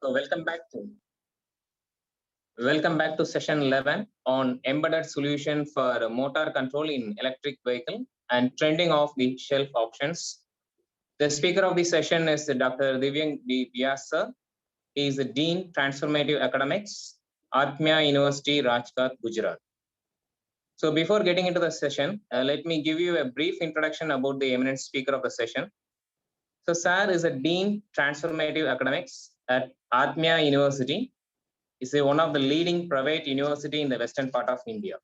So welcome back to session 11 on embedded solution for motor control in electric vehicle and trending of the shelf options. The speaker of the session is Dr. Divyang D. Vyas sir. He is the Dean Transformative Academics, Athmya University, Rajkot, Gujarat. So before getting into the session, let me give you a brief introduction about the eminent speaker of the session. So sir is a Dean Transformative Academics at Athmya University. Is one of the leading private university in the western part of India.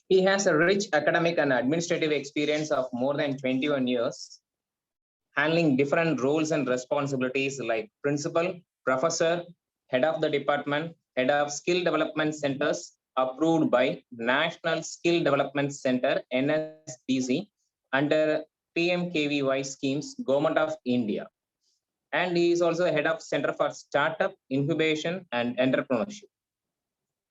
He has a rich academic and administrative experience of more than 21 years, handling different roles and responsibilities like principal, professor, head of the department, head of skill development centers approved by National Skill Development Center, NSDC, under PMKVY schemes, Government of India. And he is also head of Center for Startup, Incubation and Entrepreneurship.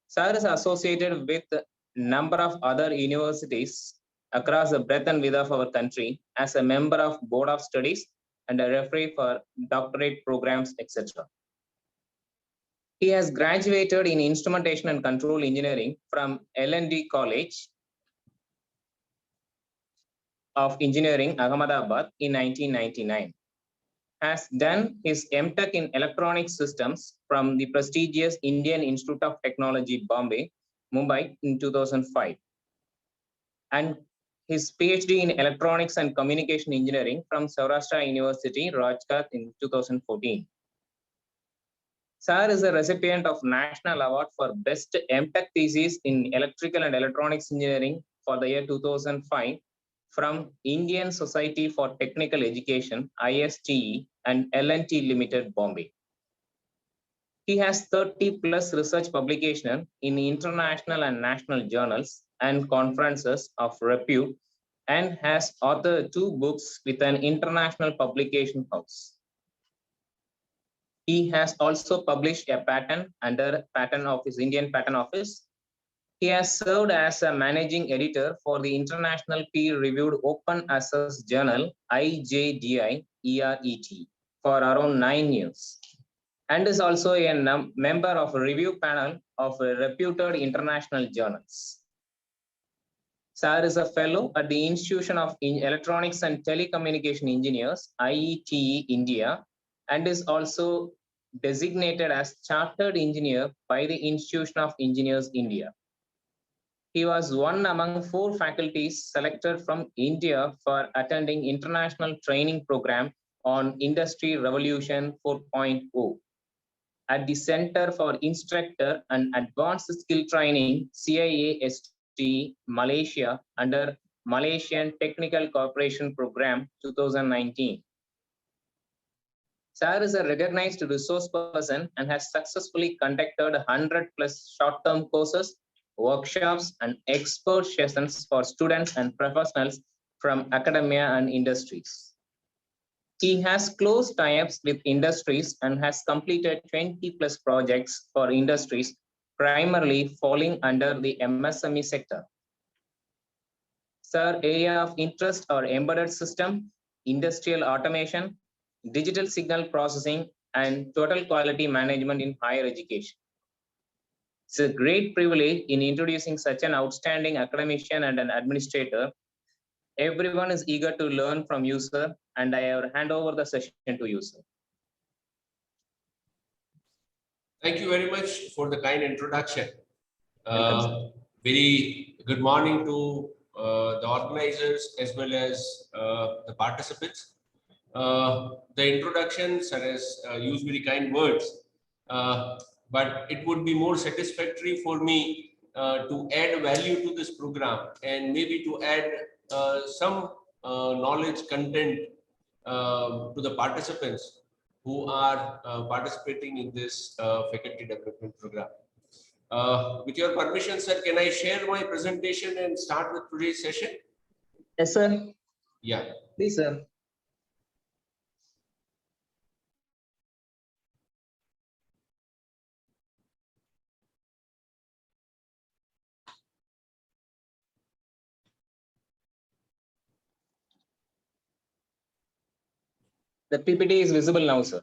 Sir is associated with a number of other universities across the breadth and width of our country as a member of Board of Studies and a referee for doctorate programs, etc. He has graduated in Instrumentation and Control Engineering from L&D College of Engineering, Ahmedabad in 1999. Has done his MTech in Electronic Systems from the prestigious Indian Institute of Technology, Bombay, Mumbai in 2005. And his PhD in Electronics and Communication Engineering from Saurashtra University, Rajkot in 2014. Sir is a recipient of National Award for Best MTech Thesis in Electrical and Electronics Engineering for the year 2005 from Indian Society for Technical Education, ISTE, and L&T Limited, Bombay. He has 30 plus research publications in international and national journals and conferences of repute and has authored 2 books with an international publication house. He has also published a patent under Patent Office, Indian Patent Office. He has served as a managing editor for the international peer-reviewed open access journal IJDI ERET for around 9 years, and is also a member of a review panel of reputed international journals. Sir is a fellow at the Institution of Electronics and Telecommunication Engineers, IETE India, and is also designated as Chartered Engineer by the Institution of Engineers India. He was one among 4 faculties selected from India for attending international training program on Industry Revolution 4.0 at the Center for Instructor and Advanced Skill Training, CIAST, Malaysia, under Malaysian Technical Cooperation Program 2019. Sir is a recognized resource person and has successfully conducted 100 plus short-term courses, workshops, and expert sessions for students and professionals from academia and industries. He has close tie-ups with industries and has completed 20 plus projects for industries, primarily falling under the MSME sector. Sir, area of interest are embedded system, industrial automation, digital signal processing, and total quality management in higher education. It's a great privilege in introducing such an outstanding academician and an administrator. Everyone is eager to learn from you, sir, and I hand over the session to you, sir. Thank you very much for the kind introduction. Very good morning to the organizers as well as the participants. The introduction, sir, has used very kind words, but it would be more satisfactory for me to add value to this program and maybe to add some knowledge content to the participants who are participating in this faculty development program. With your permission, sir, can I share my presentation and start with today's session? Yes, sir. Yeah. Please, sir. The PPT is visible now, sir.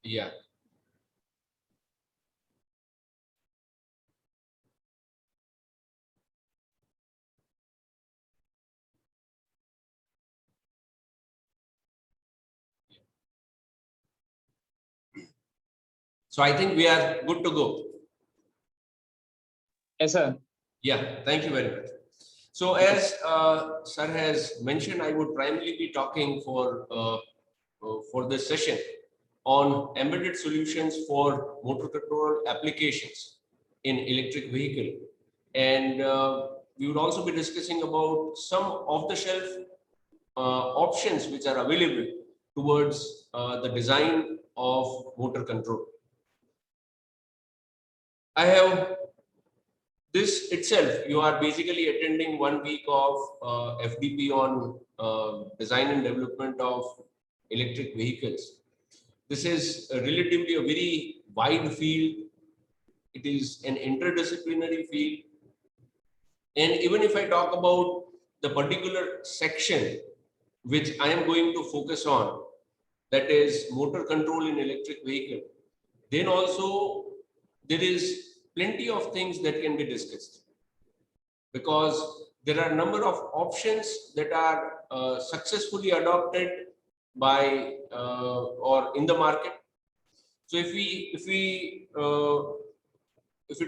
Yeah. So I think we are good to go. Yes, sir. Yeah, thank you very much. So as sir has mentioned, I would primarily be talking for this session on embedded solutions for motor control applications in electric vehicle. And we would also be discussing about some off-the-shelf options which are available towards the design of motor control. I have this itself, you are basically attending 1 week of FDP on design and development of electric vehicles. This is relatively a very wide field. It is an interdisciplinary field. And even if I talk about the particular section which I am going to focus on, that is motor control in electric vehicle, then also there is plenty of things that can be discussed, because there are a number of options that are successfully adopted by or in the market. So if we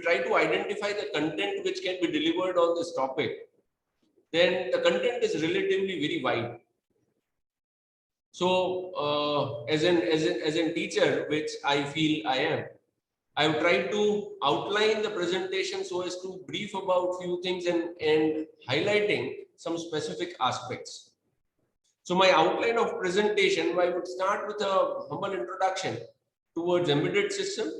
try to identify the content which can be delivered on this topic, then the content is relatively very wide. So as a teacher, which I feel I am, I have tried to outline the presentation so as to brief about few things and highlighting some specific aspects. So my outline of presentation, I would start with a humble introduction towards embedded system,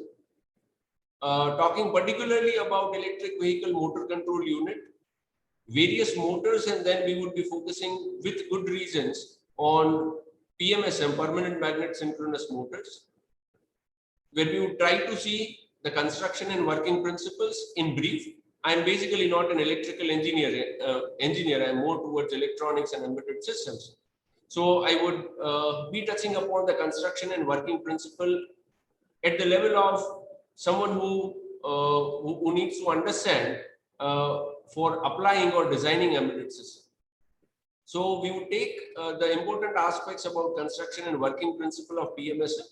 talking particularly about electric vehicle motor control unit, various motors, and then we would be focusing with good reasons on PMSM, permanent magnet synchronous motors, where we would try to see the construction and working principles in brief. I am basically not an electrical engineer. I am more towards electronics and embedded systems. So I would be touching upon the construction and working principle at the level of someone who needs to understand for applying or designing embedded system. So we would take the important aspects about construction and working principle of PMSM.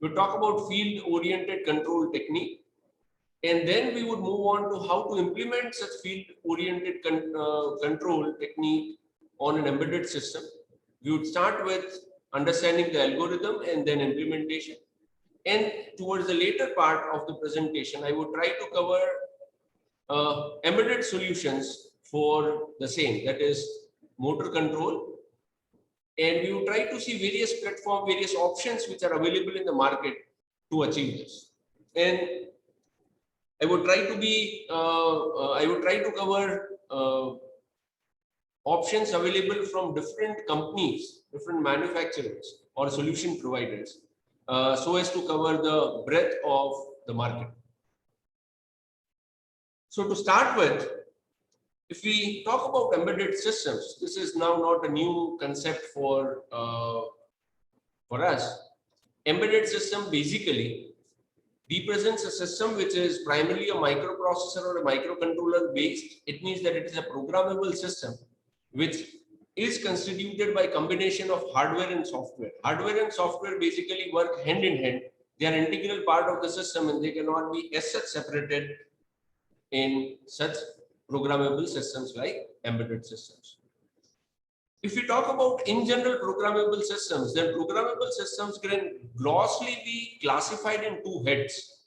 We'll talk about field-oriented control technique, and then we would move on to how to implement such field-oriented control technique on an embedded system. We would start with understanding the algorithm and then implementation. And towards the later part of the presentation, I would try to cover embedded solutions for the same, that is motor control. And we will try to see various platforms, various options which are available in the market to achieve this. And I would try to cover options available from different companies, different manufacturers or solution providers, so as to cover the breadth of the market. So to start with, if we talk about embedded systems, this is now not a new concept for us. Embedded system basically represents a system which is primarily a microprocessor or a microcontroller based. It means that it is a programmable system which is constituted by combination of hardware and software. Hardware and software basically work hand in hand. They are integral part of the system and they cannot be as such separated in such programmable systems like embedded systems. If we talk about in general programmable systems, then programmable systems can grossly be classified in two heads.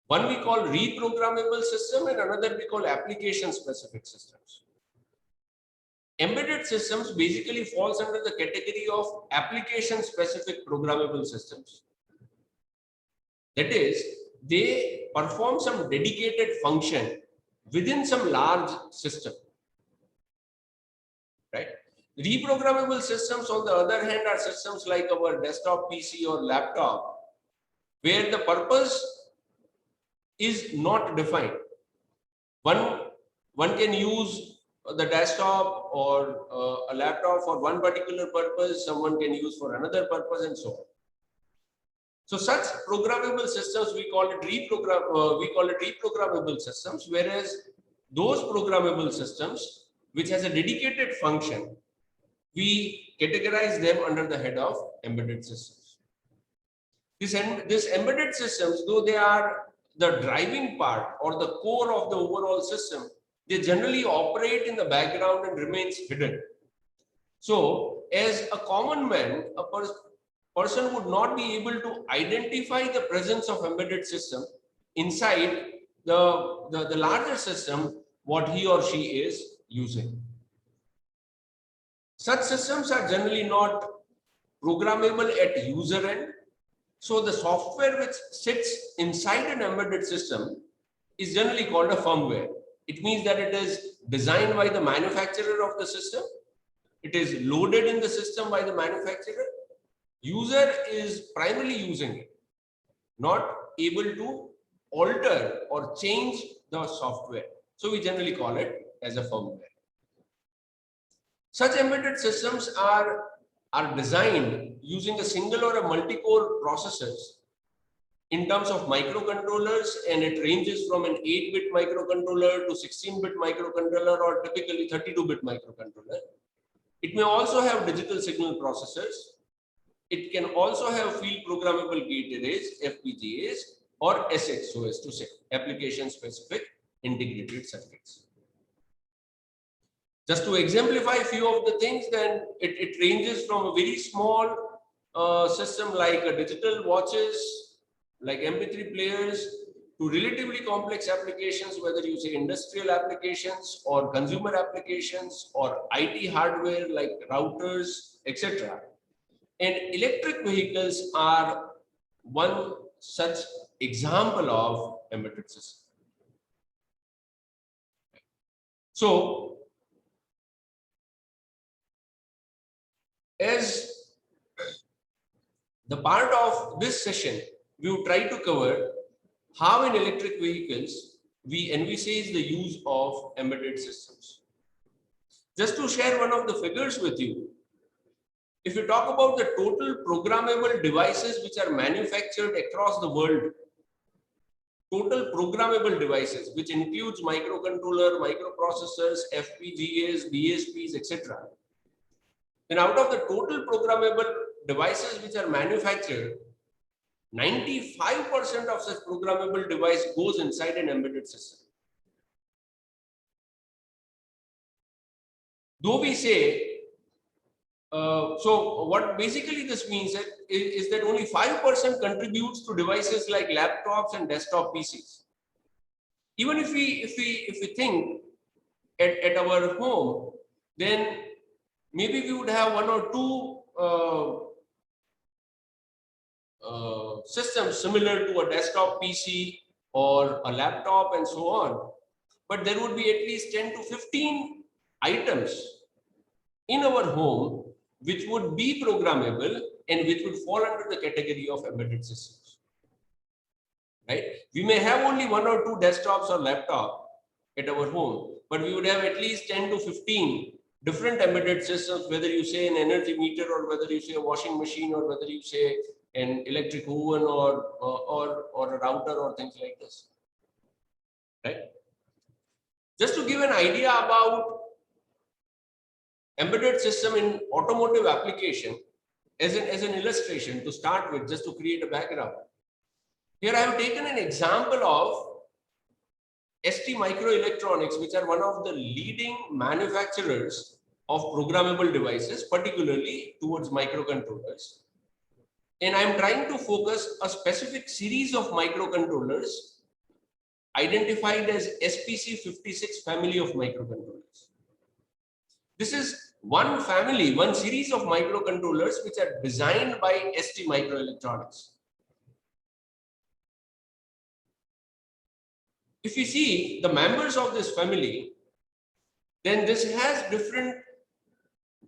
One we call reprogrammable system and another we call application specific systems. Embedded systems basically falls under the category of application specific programmable systems. That is, they perform some dedicated function within some large system, right? Reprogrammable systems, on the other hand, are systems like our desktop PC or laptop, where the purpose is not defined. One can use the desktop or a laptop for one particular purpose, someone can use for another purpose, and so on. So such programmable systems, we call it reprogrammable systems, whereas those programmable systems which has a dedicated function, we categorize them under the head of embedded systems. This embedded systems, though they are the driving part or the core of the overall system, they generally operate in the background and remains hidden. So as a common man, a person would not be able to identify the presence of embedded system inside the larger system what he or she is using. Such systems are generally not programmable at user end. So the software which sits inside an embedded system is generally called a firmware. It means that it is designed by the manufacturer of the system. It is loaded in the system by the manufacturer. User is primarily using it, not able to alter or change the software. So we generally call it as a firmware. Such embedded systems are designed using a single or a multi-core processors in terms of microcontrollers, and it ranges from an 8-bit microcontroller to 16-bit microcontroller or typically 32-bit microcontroller. It may also have digital signal processors. It can also have field programmable gate arrays, FPGAs, or ASICs, so as to say, application specific integrated circuits. Just to exemplify a few of the things, then it ranges from a very small system like digital watches, like MP3 players, to relatively complex applications, whether you say industrial applications or consumer applications or IT hardware like routers, etc. And electric vehicles are one such example of embedded system. So, as the part of this session, we will try to cover how in electric vehicles we envisage the use of embedded systems. Just to share one of the figures with you, if you talk about the total programmable devices which are manufactured across the world, total programmable devices, which includes microcontroller, microprocessors, FPGAs, DSPs, etc. Then out of the total programmable devices which are manufactured, 95% of such programmable device goes inside an embedded system. Though we say, so what basically this means is that only 5% contributes to devices like laptops and desktop PCs. Even if we think at our home, then maybe we would have one or two systems similar to a desktop PC or a laptop and so on. But there would be at least 10 to 15 items in our home which would be programmable and which would fall under the category of embedded systems. Right? We may have only one or two desktops or laptop at our home, but we would have at least 10 to 15 different embedded systems, whether you say an energy meter or whether you say a washing machine or whether you say an electric oven or a router or things like this. Right? Just to give an idea about embedded system in automotive application, as an illustration to start with, just to create a background. Here I have taken an example of ST Microelectronics, which are one of the leading manufacturers of programmable devices, particularly towards microcontrollers. And I'm trying to focus a specific series of microcontrollers identified as SPC56 family of microcontrollers. This is one family, one series of microcontrollers which are designed by ST Microelectronics. If you see the members of this family, then this has different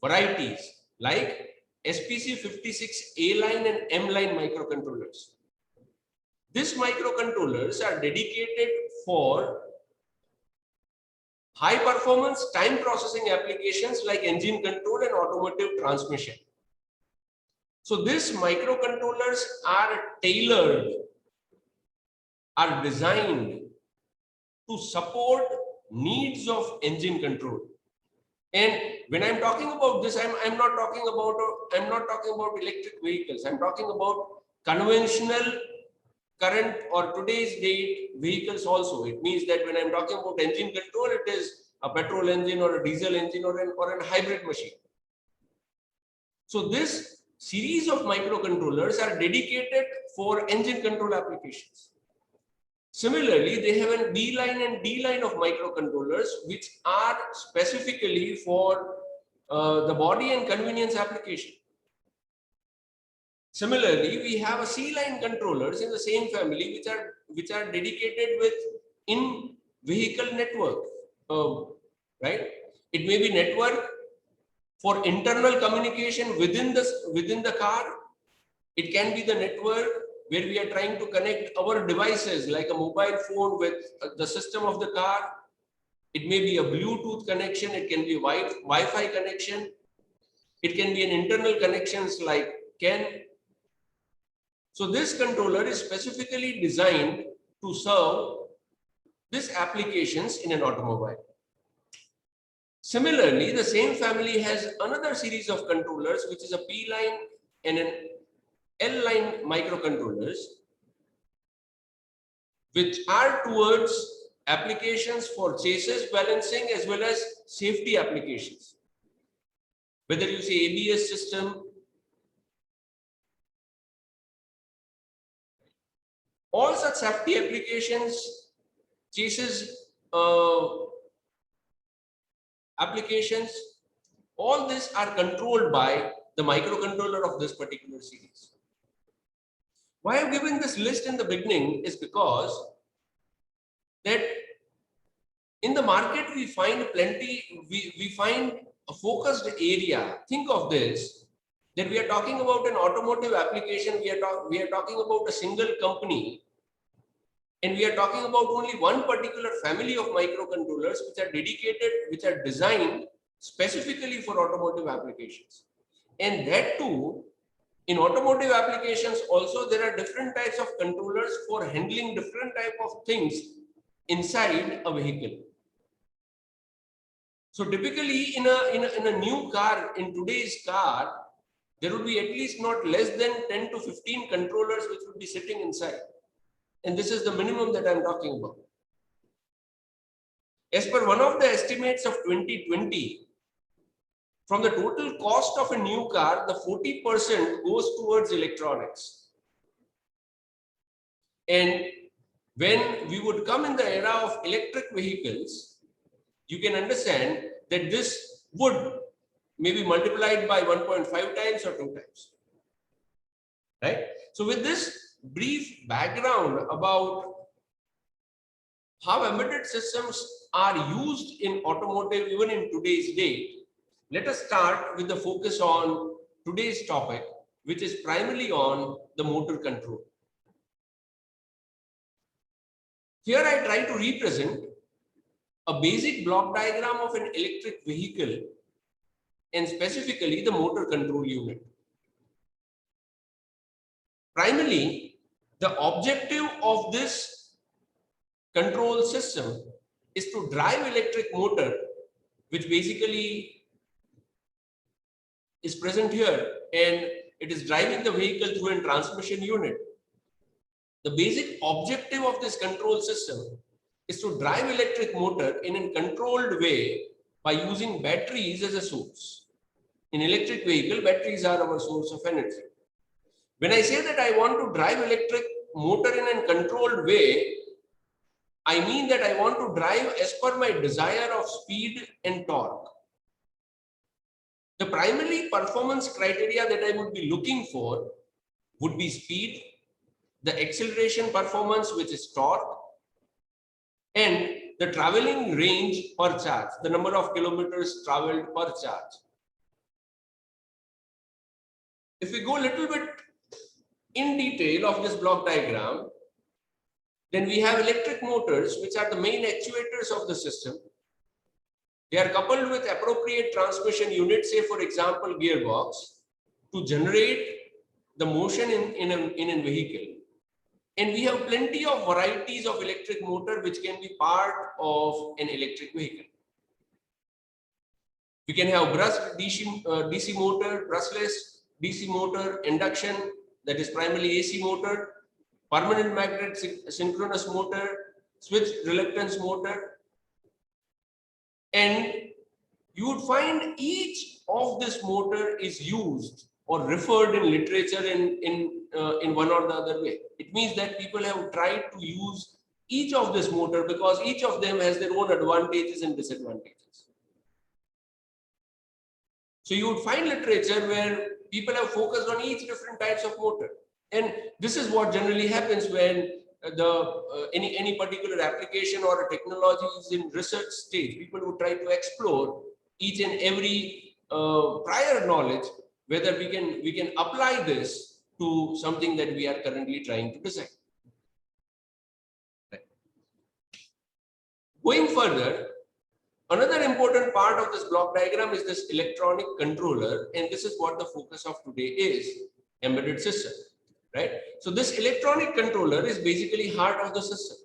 varieties like SPC56 A-line and M-line microcontrollers. These microcontrollers are dedicated for high performance time processing applications like engine control and automotive transmission. So these microcontrollers are tailored, are designed to support needs of engine control. And when I'm talking about this, I'm not talking about electric vehicles. I'm talking about conventional current or today's date vehicles also. It means that when I'm talking about engine control, it is a petrol engine or a diesel engine or an hybrid machine. So this series of microcontrollers are dedicated for engine control applications. Similarly, they have a B line and D line of microcontrollers, which are specifically for the body and convenience application. Similarly, we have a C line controllers in the same family, which are dedicated with in-vehicle network, right? It may be network for internal communication within the car. It can be the network where we are trying to connect our devices like a mobile phone with the system of the car. It may be a Bluetooth connection. It can be a Wi-Fi connection. It can be an internal connections like CAN. So this controller is specifically designed to serve these applications in an automobile. Similarly, the same family has another series of controllers, which is a P line and an L line microcontrollers, which are towards applications for chassis balancing as well as safety applications. Whether you say ABS system, all such safety applications, chassis applications, all these are controlled by the microcontroller of this particular series. Why I've given this list in the beginning is because that in the market we find plenty, we find a focused area. Think of this, that we are talking about an automotive application, we are talking about a single company, and we are talking about only one particular family of microcontrollers which are dedicated, which are designed specifically for automotive applications. And that too, in automotive applications also, there are different types of controllers for handling different type of things inside a vehicle. So typically in a new car, in today's car, there would be at least not less than 10 to 15 controllers which would be sitting inside. And this is the minimum that I'm talking about. As per one of the estimates of 2020, from the total cost of a new car, the 40% goes towards electronics. And when we would come in the era of electric vehicles, you can understand that this would maybe multiplied by 1.5 times or 2 times. Right? So with this brief background about how embedded systems are used in automotive even in today's date, let us start with the focus on today's topic, which is primarily on the motor control. Here I try to represent a basic block diagram of an electric vehicle and specifically the motor control unit. Primarily, the objective of this control system is to drive electric motor, which basically is present here, and it is driving the vehicle through a transmission unit. The basic objective of this control system is to drive electric motor in a controlled way by using batteries as a source. In electric vehicle, batteries are our source of energy. When I say that I want to drive electric motor in a controlled way, I mean that I want to drive as per my desire of speed and torque. The primary performance criteria that I would be looking for would be speed, the acceleration performance, which is torque, and the traveling range per charge, the number of kilometers traveled per charge. If we go a little bit in detail of this block diagram, then we have electric motors, which are the main actuators of the system. They are coupled with appropriate transmission units, say for example, gearbox, to generate the motion in a vehicle. And we have plenty of varieties of electric motor which can be part of an electric vehicle. We can have brushed DC motor, brushless DC motor, induction, that is primarily AC motor, permanent magnet synchronous motor, switched reluctance motor, and you would find each of this motor is used or referred in literature in one or the other way. It means that people have tried to use each of this motor because each of them has their own advantages and disadvantages. So you would find literature where people have focused on each different types of motor. And this is what generally happens when any particular application or a technology is in research stage. People would try to explore each and every prior knowledge, whether we can apply this to something that we are currently trying to design. Right. Going further, another important part of this block diagram is this electronic controller, and this is what the focus of today is: embedded system. Right? So this electronic controller is basically heart of the system.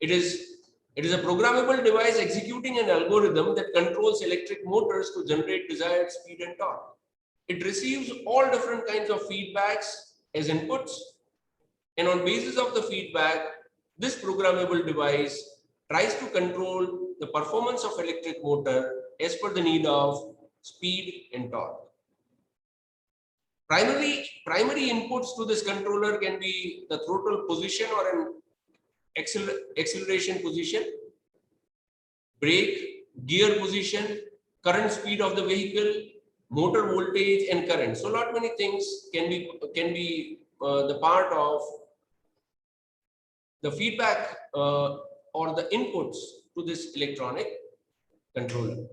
It is a programmable device executing an algorithm that controls electric motors to generate desired speed and torque. It receives all different kinds of feedbacks as inputs, and on basis of the feedback, this programmable device tries to control the performance of electric motor as per the need of speed and torque. Primary inputs to this controller can be the throttle position or an acceleration position, brake, gear position, current speed of the vehicle, motor voltage, and current. So not many things can be the part of the feedback or the inputs to this electronic controller.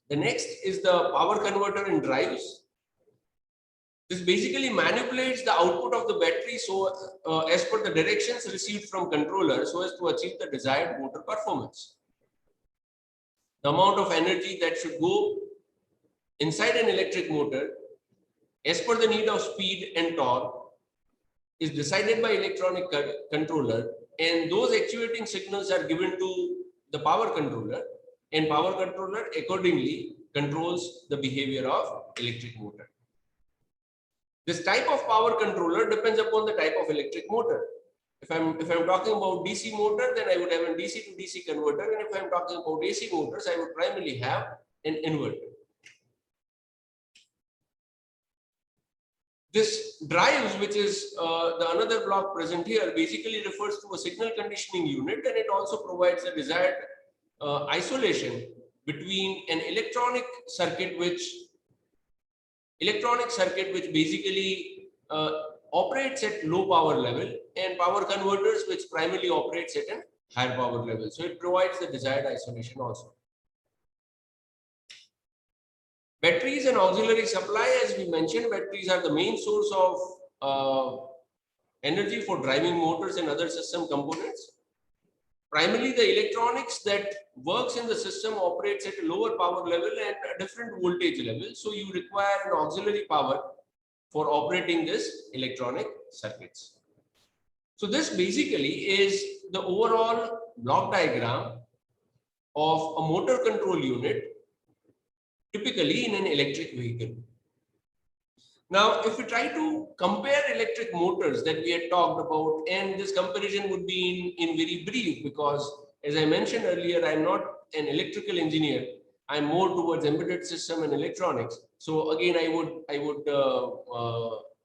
The next is the power converter and drives. This basically manipulates the output of the battery so as per the directions received from controller so as to achieve the desired motor performance. The amount of energy that should go inside an electric motor as per the need of speed and torque is decided by electronic controller, and those actuating signals are given to the power controller, and power controller accordingly controls the behavior of electric motor. This type of power controller depends upon the type of electric motor. If I'm talking about DC motor, then I would have a DC to DC converter, and if I'm talking about AC motors, I would primarily have an inverter. This drives, which is the another block present here, basically refers to a signal conditioning unit, and it also provides the desired isolation between an electronic circuit which basically operates at low power level, and power converters which primarily operates at a higher power level. So it provides the desired isolation also. Batteries and auxiliary supply, as we mentioned, batteries are the main source of energy for driving motors and other system components. Primarily, the electronics that works in the system operates at a lower power level and a different voltage level. So you require an auxiliary power for operating this electronic circuits. So this basically is the overall block diagram of a motor control unit, typically in an electric vehicle. Now, if we try to compare electric motors that we had talked about, and this comparison would be in very brief, because as I mentioned earlier, I'm not an electrical engineer. I'm more towards embedded system and electronics. So again, I would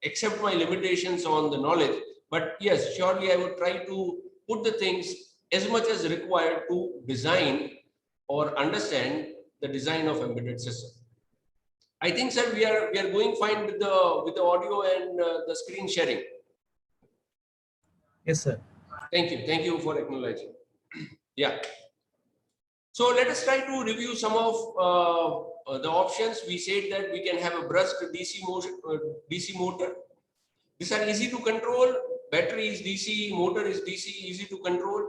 accept my limitations on the knowledge, but yes, surely I would try to put the things as much as required to design or understand the design of embedded system. I think, sir, we are going fine with the audio and the screen sharing. Yes, sir. Thank you for acknowledging. Yeah. So let us try to review some of the options. We said that we can have a brushed DC motor. These are easy to control. Battery is DC, motor is DC, easy to control.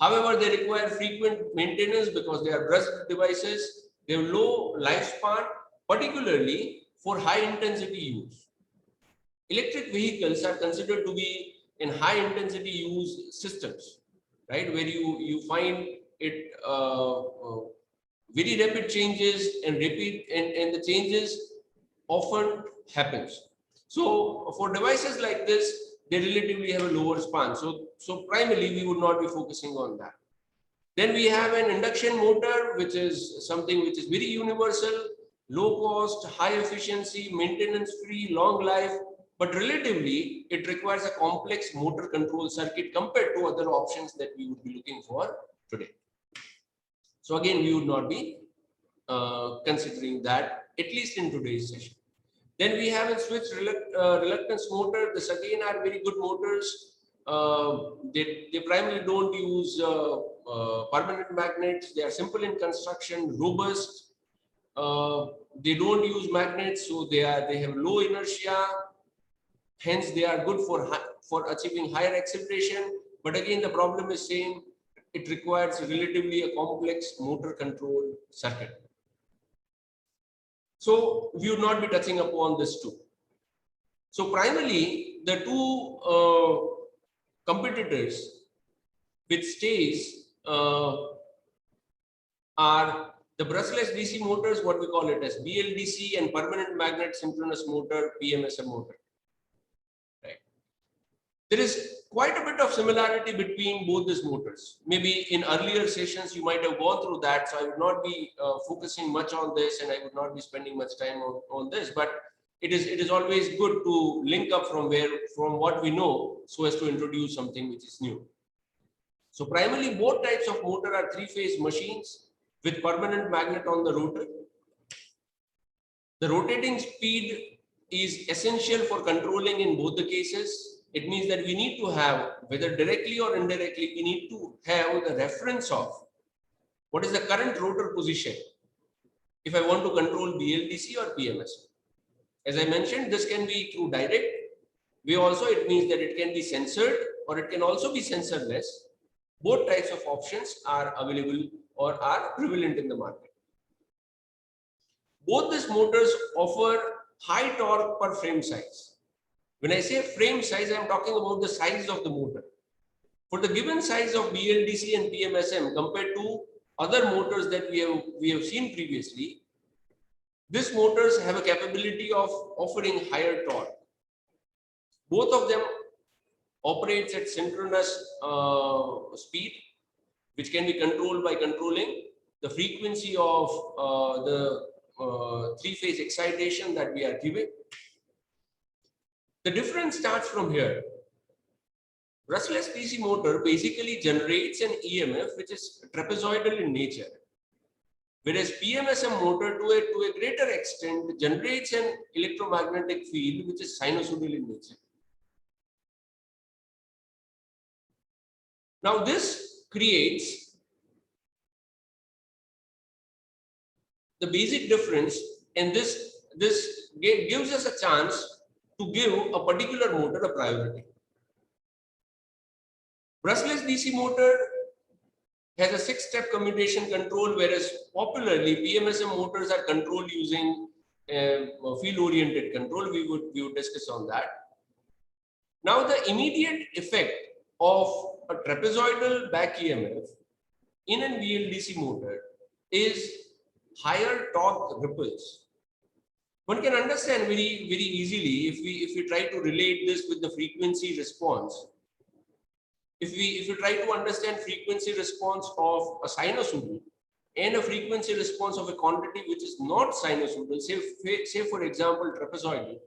However, they require frequent maintenance because they are brushed devices. They have low lifespan, particularly for high intensity use. Electric vehicles are considered to be in high intensity use systems, right? Where you find it very rapid changes and the changes often happens. So for devices like this, they relatively have a lower span. So primarily we would not be focusing on that. Then we have an induction motor, which is something which is very universal, low cost, high efficiency, maintenance free, long life, but relatively it requires a complex motor control circuit compared to other options that we would be looking for today. So again, we would not be considering that, at least in today's session. Then we have a switch reluctance motor. This again are very good motors. They primarily don't use permanent magnets. They are simple in construction, robust. They don't use magnets, so they have low inertia. Hence, they are good for achieving higher acceleration. But again, the problem is same. It requires relatively a complex motor control circuit. So we would not be touching upon this too. So primarily, the two competitors which stays are the brushless DC motors, what we call it as BLDC, and permanent magnet synchronous motor, PMSM motor. Right. There is quite a bit of similarity between both these motors. Maybe in earlier sessions you might have gone through that, so I would not be focusing much on this, and I would not be spending much time on this. But it is always good to link up from what we know, so as to introduce something which is new. So primarily both types of motor are three-phase machines with permanent magnet on the rotor. The rotating speed is essential for controlling in both the cases. It means that we need to have, whether directly or indirectly, we need to have the reference of what is the current rotor position if I want to control BLDC or PMS. As I mentioned, this can be through direct. It means that it can be censored or it can also be censorless. Both types of options are available or are prevalent in the market. Both these motors offer high torque per frame size. When I say frame size, I am talking about the size of the motor. For the given size of BLDC and PMSM compared to other motors that we have seen previously, these motors have a capability of offering higher torque. Both of them operates at synchronous speed, which can be controlled by controlling the frequency of the three-phase excitation that we are giving. The difference starts from here. Brushless DC motor basically generates an EMF which is trapezoidal in nature, whereas PMSM motor to a greater extent generates an electromagnetic field which is sinusoidal in nature. Now this creates the basic difference, and this gives us a chance to give a particular motor a priority. Brushless DC motor has a 6-step commutation control, whereas popularly PMSM motors are controlled using field-oriented control. We would discuss on that. Now the immediate effect of a trapezoidal back EMF in an BLDC motor is higher torque ripples. One can understand very easily if we try to relate this with the frequency response. If we try to understand frequency response of a sinusoidal and a frequency response of a quantity which is not sinusoidal, say for example trapezoidal,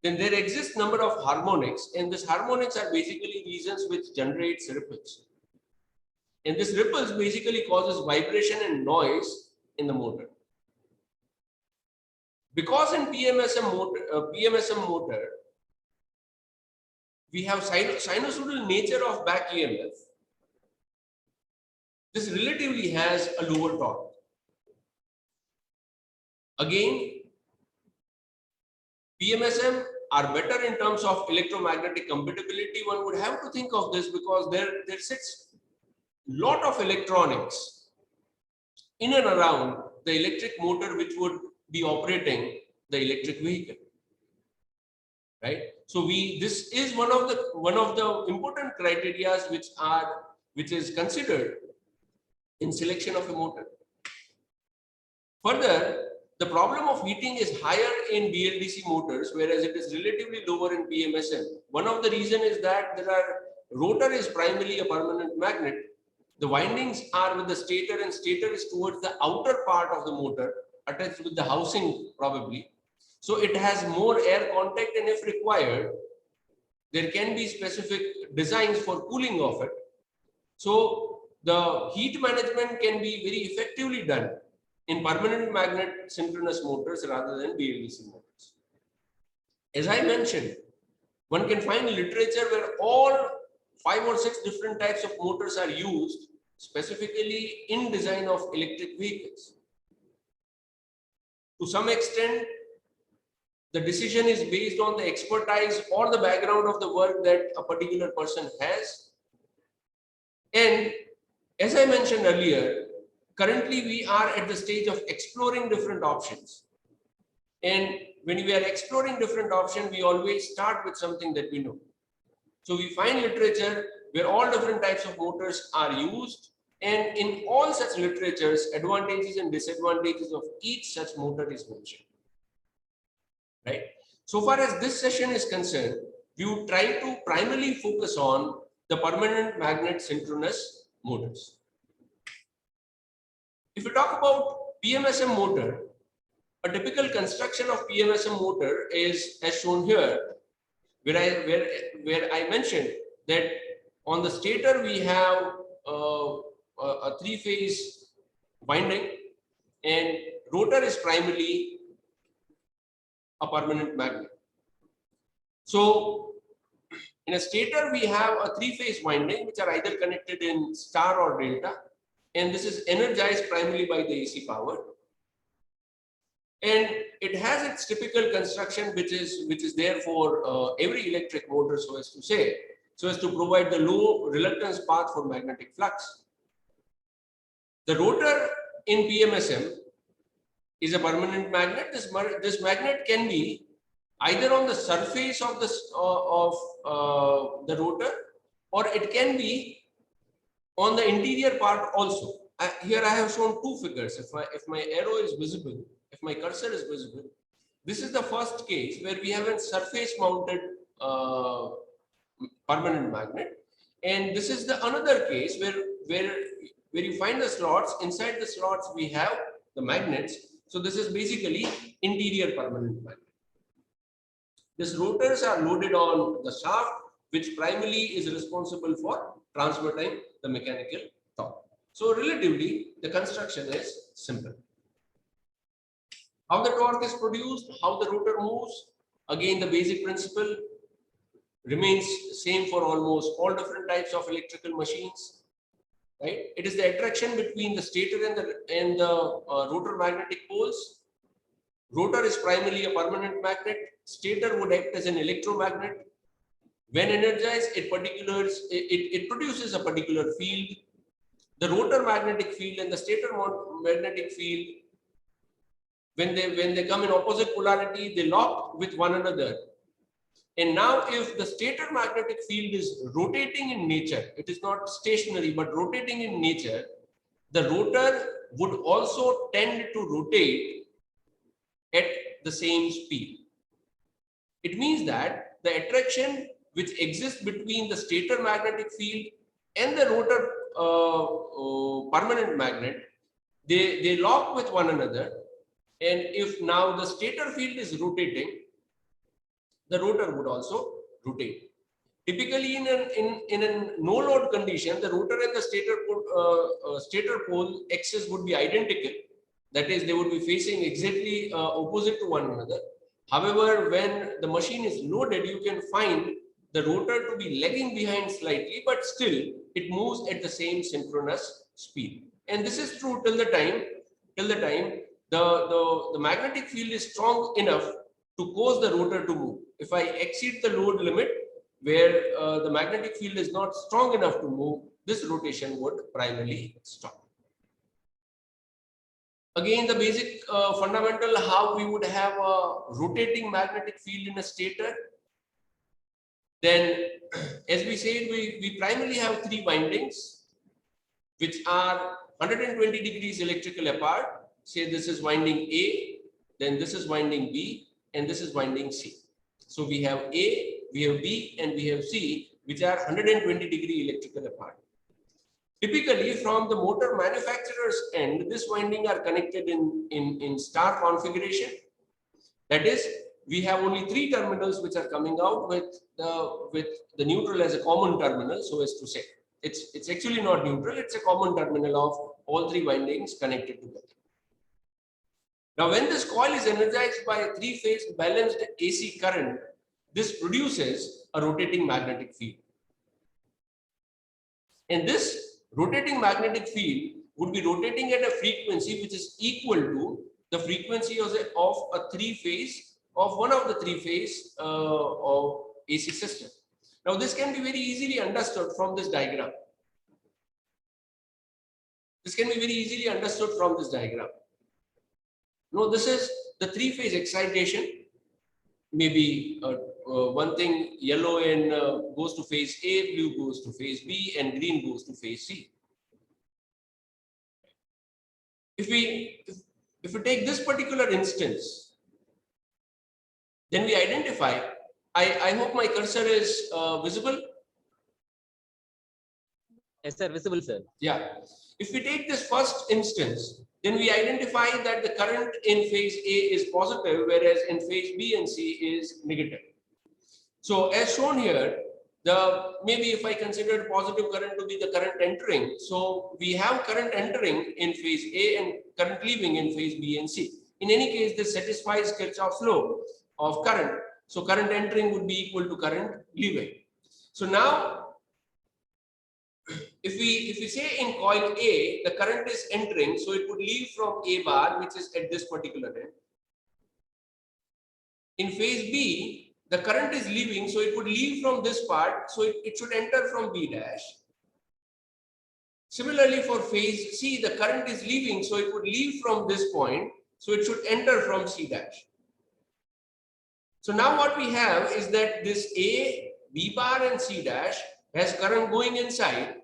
then there exists number of harmonics, and these harmonics are basically regions which generates ripples. And this ripples basically causes vibration and noise in the motor. Because in PMSM motor, we have sinusoidal nature of back EMF, this relatively has a lower torque. Again, PMSM are better in terms of electromagnetic compatibility. One would have to think of this because there sits a lot of electronics in and around the electric motor which would be operating the electric vehicle, right? So this is one of the important criteria which is considered in selection of a motor. Further, the problem of heating is higher in BLDC motors, whereas it is relatively lower in PMSM. One of the reasons is that rotor is primarily a permanent magnet. The windings are with the stator, and stator is towards the outer part of the motor, attached with the housing probably. So it has more air contact, and if required, there can be specific designs for cooling of it. So the heat management can be very effectively done in permanent magnet synchronous motors rather than BLDC motors. As I mentioned, one can find literature where all 5 or 6 different types of motors are used specifically in design of electric vehicles. To some extent, the decision is based on the expertise or the background of the work that a particular person has. And as I mentioned earlier, currently we are at the stage of exploring different options. And when we are exploring different options, we always start with something that we know. So we find literature where all different types of motors are used, and in all such literatures, advantages and disadvantages of each such motor is mentioned. Right? So far as this session is concerned, we would try to primarily focus on the permanent magnet synchronous motors. If we talk about PMSM motor, a typical construction of PMSM motor is as shown here, where I mentioned that on the stator we have a 3-phase winding, and rotor is primarily a permanent magnet. So in a stator we have a 3-phase winding which are either connected in star or delta, and this is energized primarily by the AC power. And it has its typical construction which is there for every electric motor, so as to provide the low reluctance path for magnetic flux. The rotor in PMSM is a permanent magnet. This magnet can be either on the surface of the rotor, or it can be on the interior part also. Here I have shown 2 figures. If my arrow is visible, if my cursor is visible, this is the first case where we have a surface mounted permanent magnet, and this is the another case where you find the slots. Inside the slots we have the magnets. So this is basically interior permanent magnet. These rotors are loaded on the shaft, which primarily is responsible for transmitting the mechanical torque. So relatively, the construction is simple. How the torque is produced, how the rotor moves, again the basic principle remains same for almost all different types of electrical machines. Right? It is the attraction between the stator and the rotor magnetic poles. Rotor is primarily a permanent magnet. Stator would act as an electromagnet. When energized, it produces a particular field. The rotor magnetic field and the stator magnetic field, when they come in opposite polarity, they lock with one another. And now if the stator magnetic field is rotating in nature, it is not stationary but rotating in nature, the rotor would also tend to rotate at the same speed. It means that the attraction which exists between the stator magnetic field and the rotor permanent magnet, they lock with one another. And if now the stator field is rotating, the rotor would also rotate. Typically, in a no load condition, the rotor and the stator pole axis would be identical. That is, they would be facing exactly opposite to one another. However, when the machine is loaded, you can find the rotor to be lagging behind slightly, but still it moves at the same synchronous speed. And this is true till the time the magnetic field is strong enough to cause the rotor to move. If I exceed the load limit where the magnetic field is not strong enough to move, this rotation would primarily stop. Again, the basic fundamental how we would have a rotating magnetic field in a stator. Then, as we said, we primarily have 3 windings, which are 120 degrees electrical apart. Say this is winding A, then this is winding B, and this is winding C. So we have A, we have B, and we have C, which are 120-degree electrical apart. Typically, from the motor manufacturer's end, this winding are connected in star configuration. That is, we have only 3 terminals which are coming out with the neutral as a common terminal, so as to say. It's actually not neutral, it's a common terminal of all 3 windings connected together. Now, when this coil is energized by a 3-phase balanced AC current, this produces a rotating magnetic field. And this rotating magnetic field would be rotating at a frequency which is equal to the frequency of a 3-phase, of one of the 3-phase of AC system. Now, this can be very easily understood from this diagram. This can be very easily understood from this diagram. Now, this is the 3-phase excitation. Maybe one thing, yellow and goes to phase A, blue goes to phase B, and green goes to phase C. If we take this particular instance, then we identify. I hope my cursor is visible. Yes, sir. Visible, sir. Yeah. If we take this first instance, then we identify that the current in phase A is positive, whereas in phase B and C is negative. So as shown here, maybe if I consider positive current to be the current entering, so we have current entering in phase A and current leaving in phase B and C. In any case, this satisfies Kirchhoff's law of current. So current entering would be equal to current leaving. So now, if we say in coil A, the current is entering, so it would leave from A bar, which is at this particular end. In phase B, the current is leaving, so it would leave from this part, so it should enter from B dash. Similarly, for phase C, the current is leaving, so it would leave from this point, so it should enter from C dash. So now what we have is that this A, B bar and C dash has current going inside.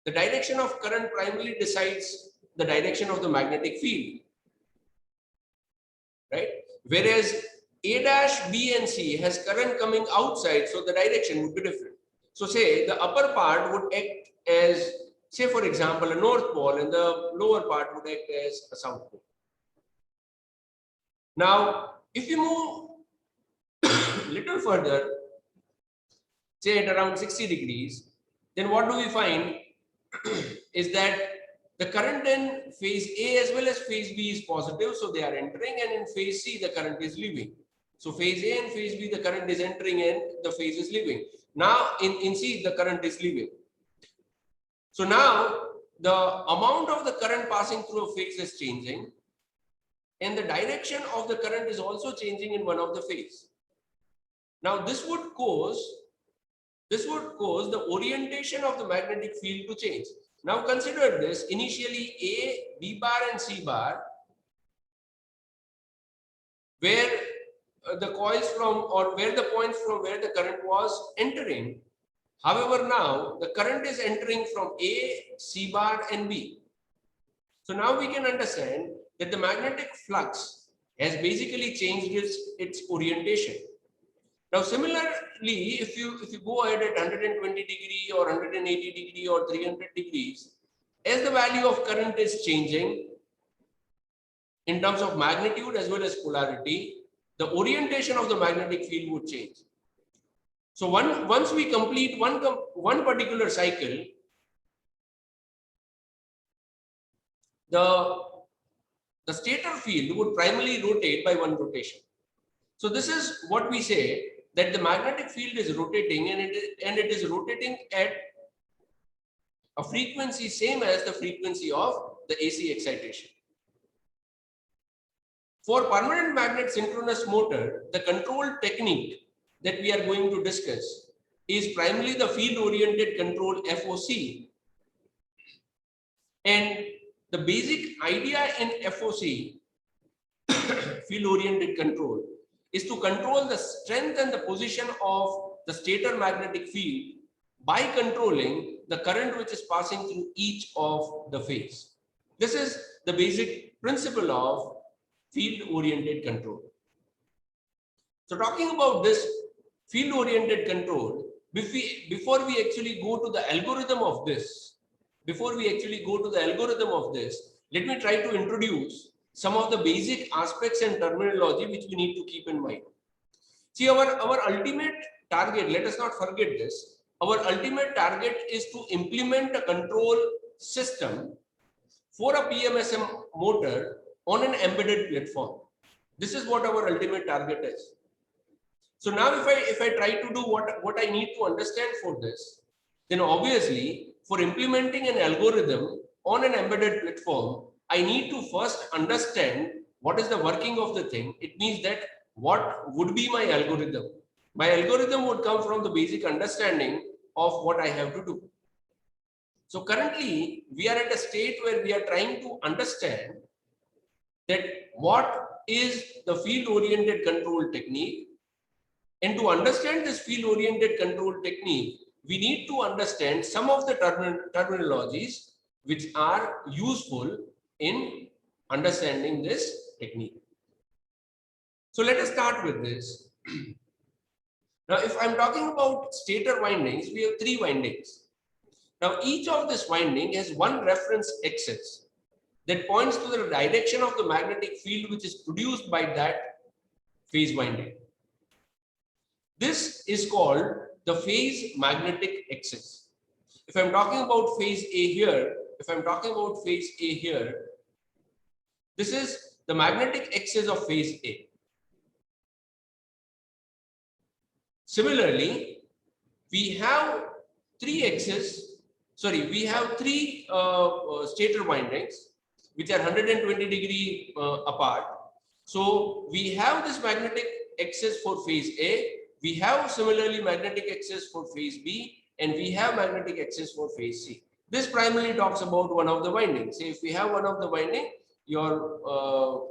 The direction of current primarily decides the direction of the magnetic field, right? Whereas A dash, B and C has current coming outside, so the direction would be different. So say the upper part would act as, say for example, a north pole, and the lower part would act as a south pole. Now, if you move a little further, say at around 60 degrees, then what do we find is that the current in phase A as well as phase B is positive, so they are entering, and in phase C the current is leaving. So phase A and phase B the current is entering and the phase is leaving. Now in C the current is leaving. So now the amount of the current passing through a phase is changing, and the direction of the current is also changing in one of the phase. Now this would cause the orientation of the magnetic field to change. Now consider this, initially A, B bar and C bar, where the coils from, or where the points from where the current was entering. However, now the current is entering from A, C bar and B. So now we can understand that the magnetic flux has basically changed its orientation. Now, similarly, if you go ahead at 120 degree or 180 degree or 300 degrees, as the value of current is changing in terms of magnitude as well as polarity, the orientation of the magnetic field would change. So once we complete one particular cycle, the stator field would primarily rotate by one rotation. So this is what we say, that the magnetic field is rotating, and it is rotating at a frequency same as the frequency of the AC excitation. For permanent magnet synchronous motor, the control technique that we are going to discuss is primarily the field oriented control FOC. And the basic idea in FOC, field oriented control, is to control the strength and the position of the stator magnetic field by controlling the current which is passing through each of the phase. This is the basic principle of field-oriented control. So talking about this field-oriented control, before we actually go to the algorithm of this, let me try to introduce some of the basic aspects and terminology which we need to keep in mind. See, our ultimate target, let us not forget this, our ultimate target is to implement a control system for a PMSM motor on an embedded platform. This is what our ultimate target is. So now if I try to do what I need to understand for this, then obviously for implementing an algorithm on an embedded platform, I need to first understand what is the working of the thing. It means that what would be my algorithm? My algorithm would come from the basic understanding of what I have to do. So currently we are at a state where we are trying to understand that what is the field-oriented control technique. And to understand this field-oriented control technique, we need to understand some of the terminologies which are useful in understanding this technique. So let us start with this. Now, if I'm talking about stator windings, we have 3 windings. Now, each of this winding has one reference axis that points to the direction of the magnetic field which is produced by that phase winding. This is called the phase magnetic axis. If I'm talking about phase A here, this is the magnetic axis of phase A. Similarly, we have 3 axes, we have 3 stator windings which are 120-degree apart. So we have this magnetic axis for phase A, we have similarly magnetic axis for phase B, and we have magnetic axis for phase C. This primarily talks about one of the windings. Say if we have one of the winding, your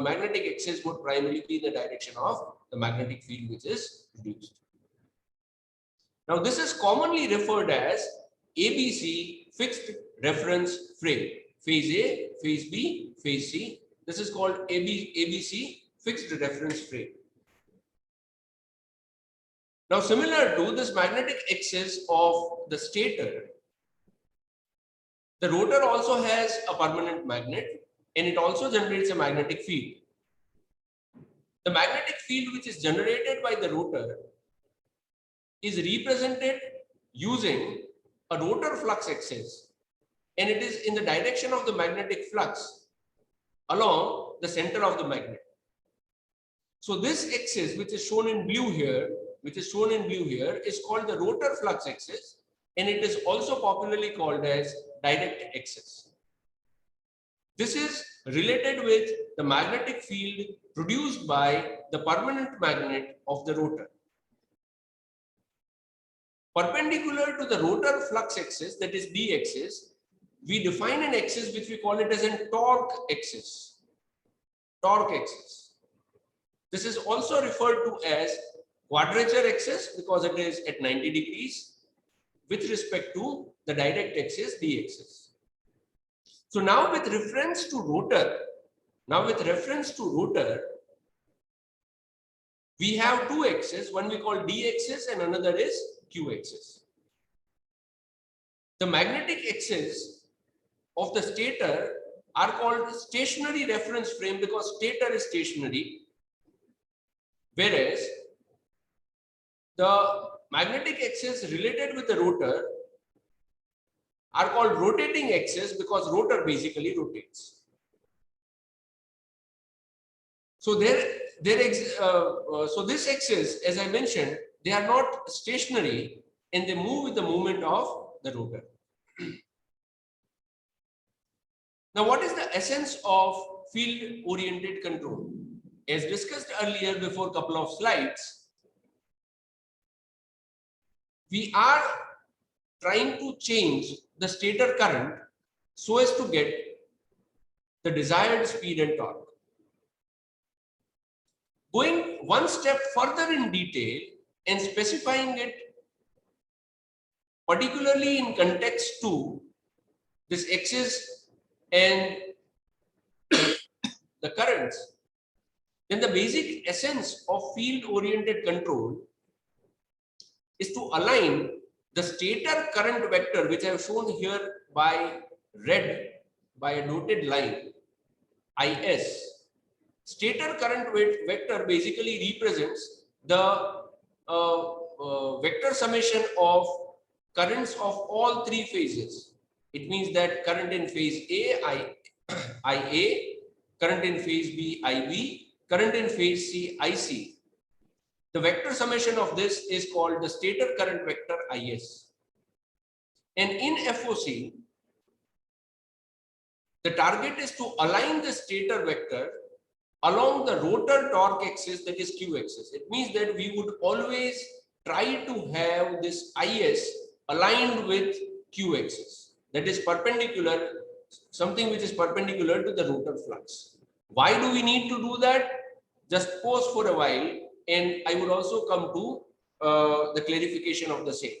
magnetic axis would primarily be in the direction of the magnetic field which is produced. Now this is commonly referred as ABC fixed reference frame. Phase A, phase B, phase C. This is called ABC fixed reference frame. Now similar to this magnetic axis of the stator, the rotor also has a permanent magnet and it also generates a magnetic field. The magnetic field which is generated by the rotor is represented using a rotor flux axis, and it is in the direction of the magnetic flux along the center of the magnet. So this axis which is shown in blue here, is called the rotor flux axis, and it is also popularly called as direct axis. This is related with the magnetic field produced by the permanent magnet of the rotor. Perpendicular to the rotor flux axis, that is D axis, we define an axis which we call it as a torque axis. This is also referred to as quadrature axis because it is at 90 degrees with respect to the direct axis D axis. So now with reference to rotor, we have 2 axes, one we call D axis and another is Q axis. The magnetic axis of the stator are called stationary reference frame because stator is stationary, whereas the magnetic axis related with the rotor are called rotating axis because rotor basically rotates. So so this axis, as I mentioned, they are not stationary and they move with the movement of the rotor. Now, what is the essence of field-oriented control? As discussed earlier before a couple of slides, we are trying to change the stator current so as to get the desired speed and torque. Going one step further in detail and specifying it particularly in context to this axis and the currents, then the basic essence of field-oriented control is to align the stator current vector, which I have shown here by red, by a dotted line, IS. Stator current vector basically represents the vector summation of currents of all three phases. It means that current in phase A, IA, current in phase B, IB, current in phase C, IC. The vector summation of this is called the stator current vector IS. And in FOC, the target is to align the stator vector along the rotor torque axis, that is Q axis. It means that we would always try to have this IS aligned with Q axis, that is perpendicular, something which is perpendicular to the rotor flux. Why do we need to do that? Just pause for a while and I would also come to the clarification of the same.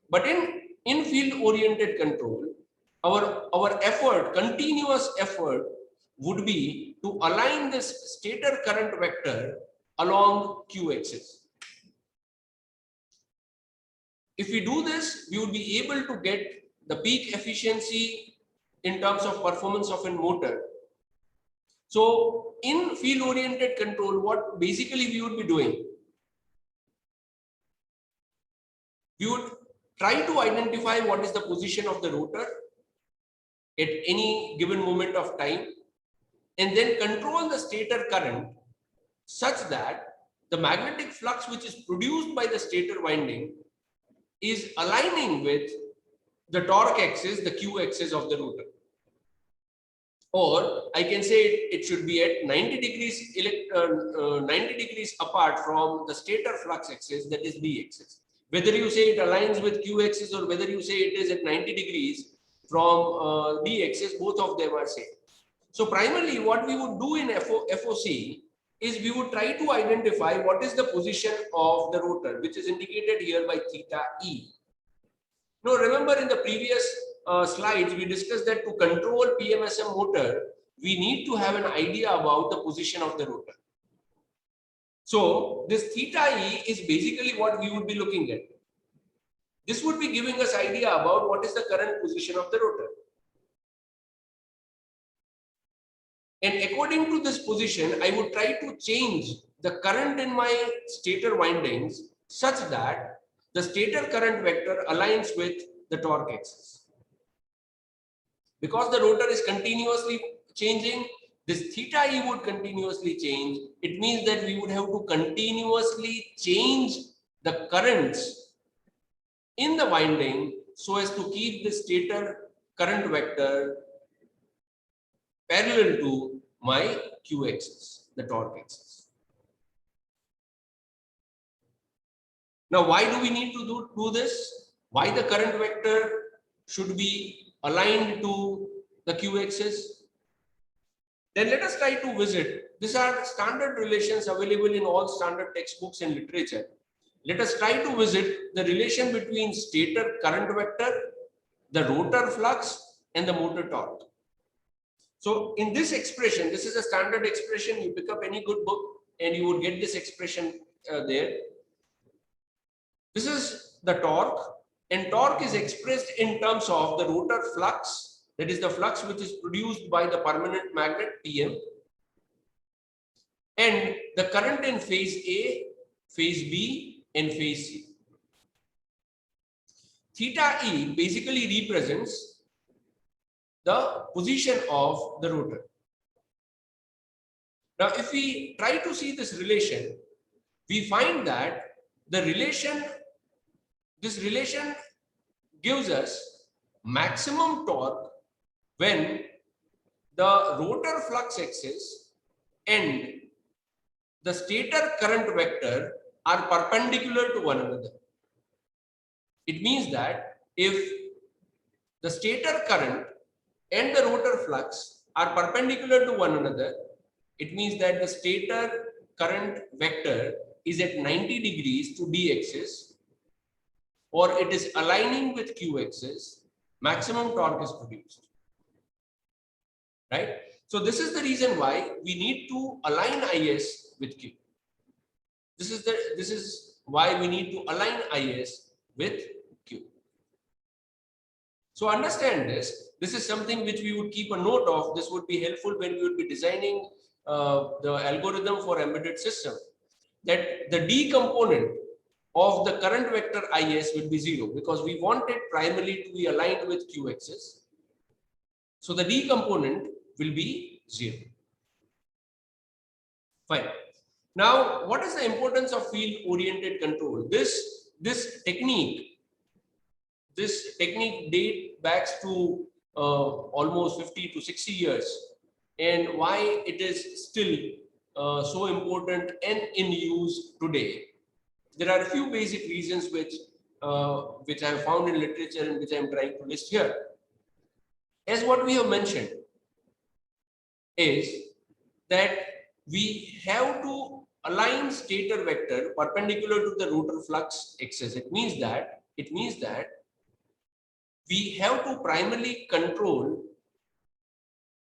But in field oriented control, our effort, continuous effort, would be to align this stator current vector along Q axis. If we do this, we would be able to get the peak efficiency in terms of performance of a motor. So in field oriented control, what basically we would be doing, we would try to identify what is the position of the rotor at any given moment of time, and then control the stator current such that the magnetic flux which is produced by the stator winding is aligning with the torque axis, the Q axis of the rotor. Or I can say it should be at 90 degrees apart from the stator flux axis, that is B axis. Whether you say it aligns with Q axis or whether you say it is at 90 degrees from B axis, both of them are same. So primarily what we would do in FOC is we would try to identify what is the position of the rotor, which is indicated here by theta E. Now remember in the previous slides, we discussed that to control PMSM motor, we need to have an idea about the position of the rotor. So this theta E is basically what we would be looking at. This would be giving us idea about what is the current position of the rotor. And according to this position, I would try to change the current in my stator windings such that the stator current vector aligns with the torque axis. Because the rotor is continuously changing, this theta E would continuously change. It means that we would have to continuously change the currents in the winding so as to keep the stator current vector parallel to my Q axis, the torque axis. Now, why do we need to do this? Why the current vector should be aligned to the Q axis? Then let us try to visit. These are standard relations available in all standard textbooks and literature. Let us try to visit the relation between stator current vector, the rotor flux, and the motor torque. So in this expression, this is a standard expression. You pick up any good book and you would get this expression there. This is the torque, and torque is expressed in terms of the rotor flux, that is the flux which is produced by the permanent magnet PM, and the current in phase A, phase B, and phase C. Theta E basically represents the position of the rotor. Now, if we try to see this relation, we find that the relation, this relation gives us maximum torque when the rotor flux axis and the stator current vector are perpendicular to one another. It means that if the stator current and the rotor flux are perpendicular to one another, it means that the stator current vector is at 90 degrees to B axis, or it is aligning with Q axis, maximum torque is produced. Right? So this is the reason why we need to align IS with Q. This is why we need to align IS with Q. So understand this. This is something which we would keep a note of. This would be helpful when we would be designing the algorithm for embedded system. That the D component of the current vector IS will be 0 because we want it primarily to be aligned with Q axis. So the D component will be 0. Fine. Now, what is the importance of field-oriented control? This technique dates back to almost 50 to 60 years, and why it is still so important and in use today. There are a few basic reasons which I have found in literature and which I am trying to list here. As what we have mentioned is that we have to align stator vector perpendicular to the rotor flux axis. It means that we have to primarily control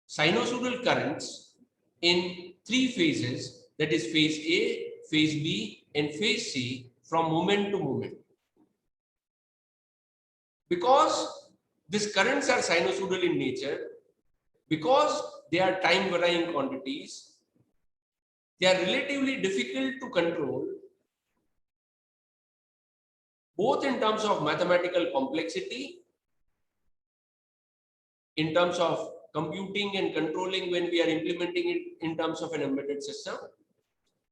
sinusoidal currents in 3 phases, that is phase A, phase B, and phase C, from moment to moment. Because these currents are sinusoidal in nature, because they are time varying quantities, they are relatively difficult to control, both in terms of mathematical complexity, in terms of computing and controlling when we are implementing it in terms of an embedded system,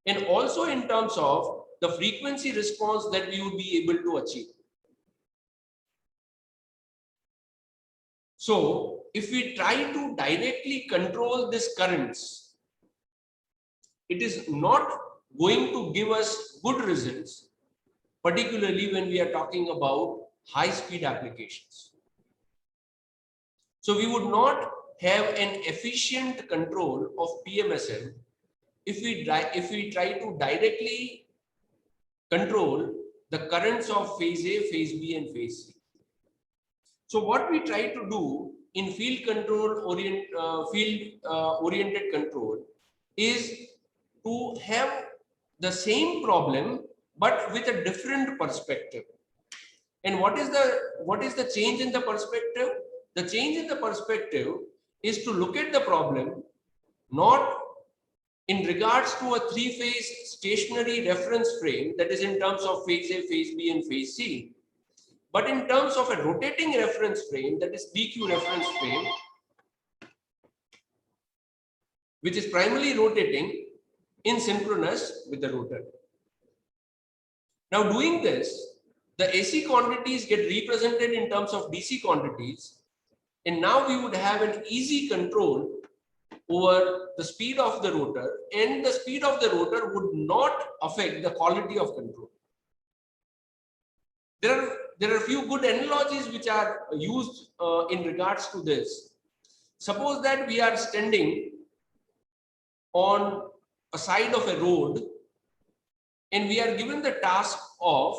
and also in terms of the frequency response that we would be able to achieve. So if we try to directly control these currents, it is not going to give us good results, particularly when we are talking about high-speed applications. So we would not have an efficient control of PMSM if we try to directly control the currents of phase A, phase B, and phase C. So what we try to do in oriented control is to have the same problem but with a different perspective. And what is the change in the perspective? The change in the perspective is to look at the problem not in regards to a 3-phase stationary reference frame, that is in terms of phase A, phase B, and phase C, but in terms of a rotating reference frame, that is DQ reference frame, which is primarily rotating in synchronous with the rotor. Now, doing this, the AC quantities get represented in terms of DC quantities, and now we would have an easy control over the speed of the rotor, and the speed of the rotor would not affect the quality of control. There are a few good analogies which are used in regards to this. Suppose that we are standing on a side of a road and we are given the task of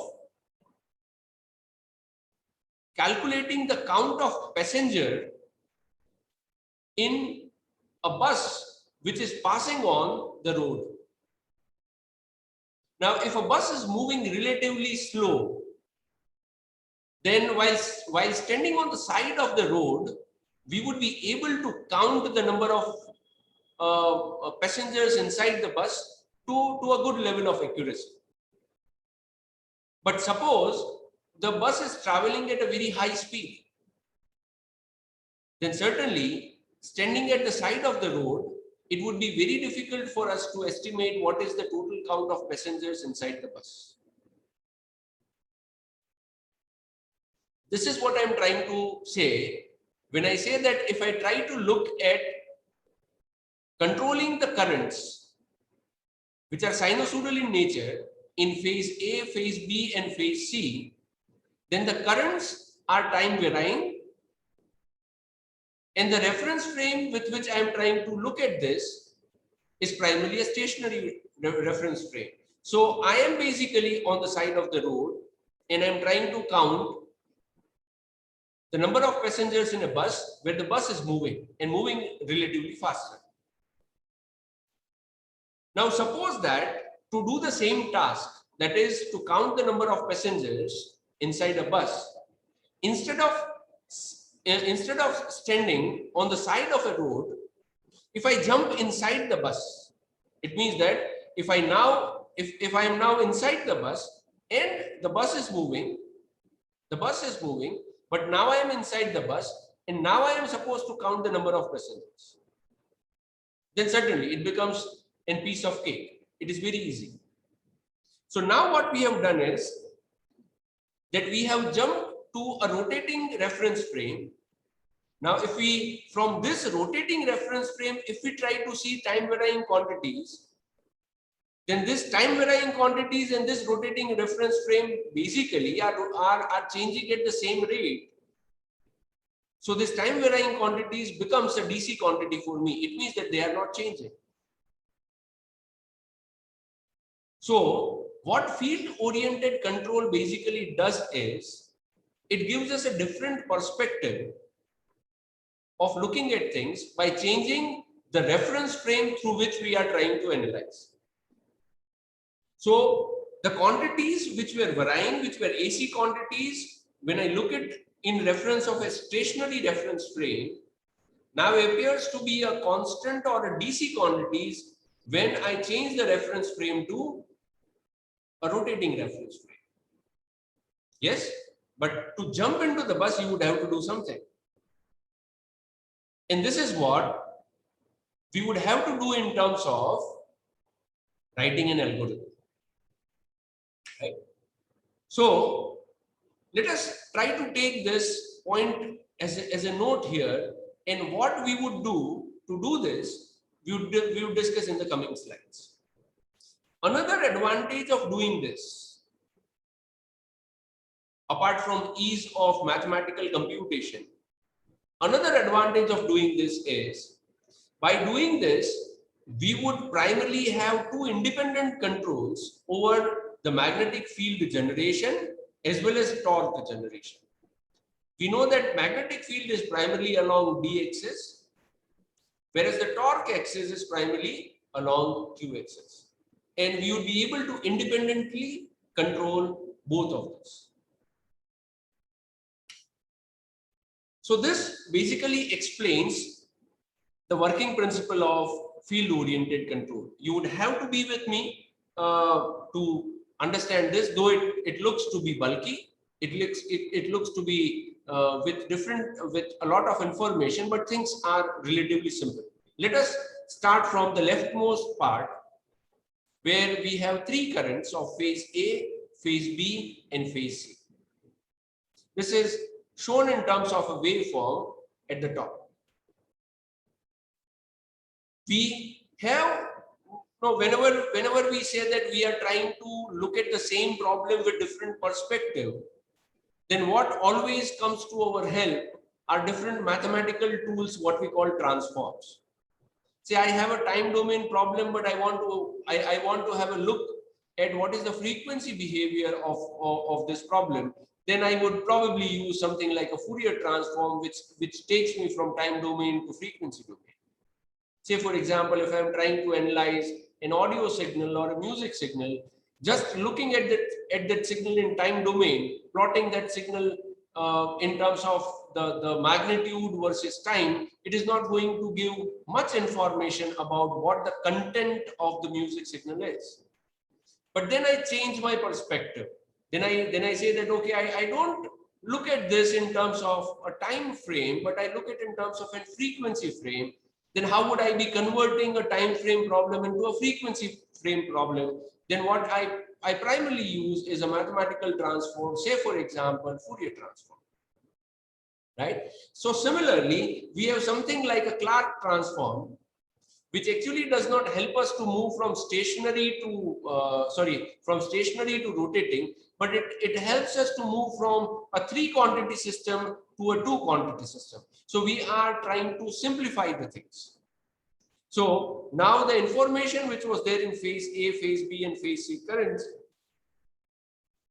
calculating the count of passenger in a bus which is passing on the road. Now, if a bus is moving relatively slow, then while standing on the side of the road, we would be able to count the number of passengers inside the bus to a good level of accuracy. But suppose the bus is traveling at a very high speed, then certainly standing at the side of the road, it would be very difficult for us to estimate what is the total count of passengers inside the bus. This is what I'm trying to say when I say that if I try to look at controlling the currents which are sinusoidal in nature in phase A, phase B, and phase C, then the currents are time varying, and the reference frame with which I am trying to look at this is primarily a stationary reference frame. So I am basically on the side of the road and I'm trying to count the number of passengers in a bus where the bus is moving and moving relatively faster. Now suppose that to do the same task, that is to count the number of passengers inside a bus, instead of standing on the side of a road, if I jump inside the bus, it means that if I am now inside the bus and the bus is moving, but now I am inside the bus and now I am supposed to count the number of passengers, then certainly it becomes a piece of cake. It is very easy. So now what we have done is that we have jumped to a rotating reference frame. Now, if we, from this rotating reference frame, if we try to see time varying quantities, then this time varying quantities and this rotating reference frame basically are changing at the same rate. So this time varying quantities becomes a DC quantity for me. It means that they are not changing. So what field oriented control basically does is it gives us a different perspective of looking at things by changing the reference frame through which we are trying to analyze. So the quantities which were varying, which were AC quantities, when I look at in reference of a stationary reference frame, now appears to be a constant or a DC quantities when I change the reference frame to a rotating reference frame. Yes, but to jump into the bus, you would have to do something. And this is what we would have to do in terms of writing an algorithm. Right? So let us try to take this point as a note here, and what we would do to do this, we would discuss in the coming slides. Another advantage of doing this, apart from ease of mathematical computation, another advantage of doing this is, by doing this, we would primarily have two independent controls over the magnetic field generation as well as torque generation. We know that magnetic field is primarily along D axis, whereas the torque axis is primarily along Q axis. And we would be able to independently control both of this. So this basically explains the working principle of field-oriented control. You would have to be with me to understand this, though it looks to be bulky. It looks to be with a lot of information, but things are relatively simple. Let us start from the leftmost part, where we have three currents of phase A, phase B, and phase C. This is shown in terms of a waveform at the top. We have, whenever we say that we are trying to look at the same problem with different perspective, then what always comes to our help are different mathematical tools, what we call transforms. Say I have a time domain problem, but I want to have a look at what is the frequency behavior of this problem. Then I would probably use something like a Fourier transform, which takes me from time domain to frequency domain. Say, for example, if I'm trying to analyze an audio signal or a music signal, just looking at that signal in time domain, plotting that signal in terms of the magnitude versus time, it is not going to give much information about what the content of the music signal is. But then I change my perspective. Then I say that, okay, I don't look at this in terms of a time frame, but I look at it in terms of a frequency frame. Then how would I be converting a time frame problem into a frequency frame problem? Then what I primarily use is a mathematical transform, say for example, Fourier transform. Right? So similarly, we have something like a Clark transform, which actually does not help us to move from stationary to rotating, but it helps us to move from a 3-quantity system to a 2-quantity system. So we are trying to simplify the things. So now the information which was there in phase A, phase B, and phase C currents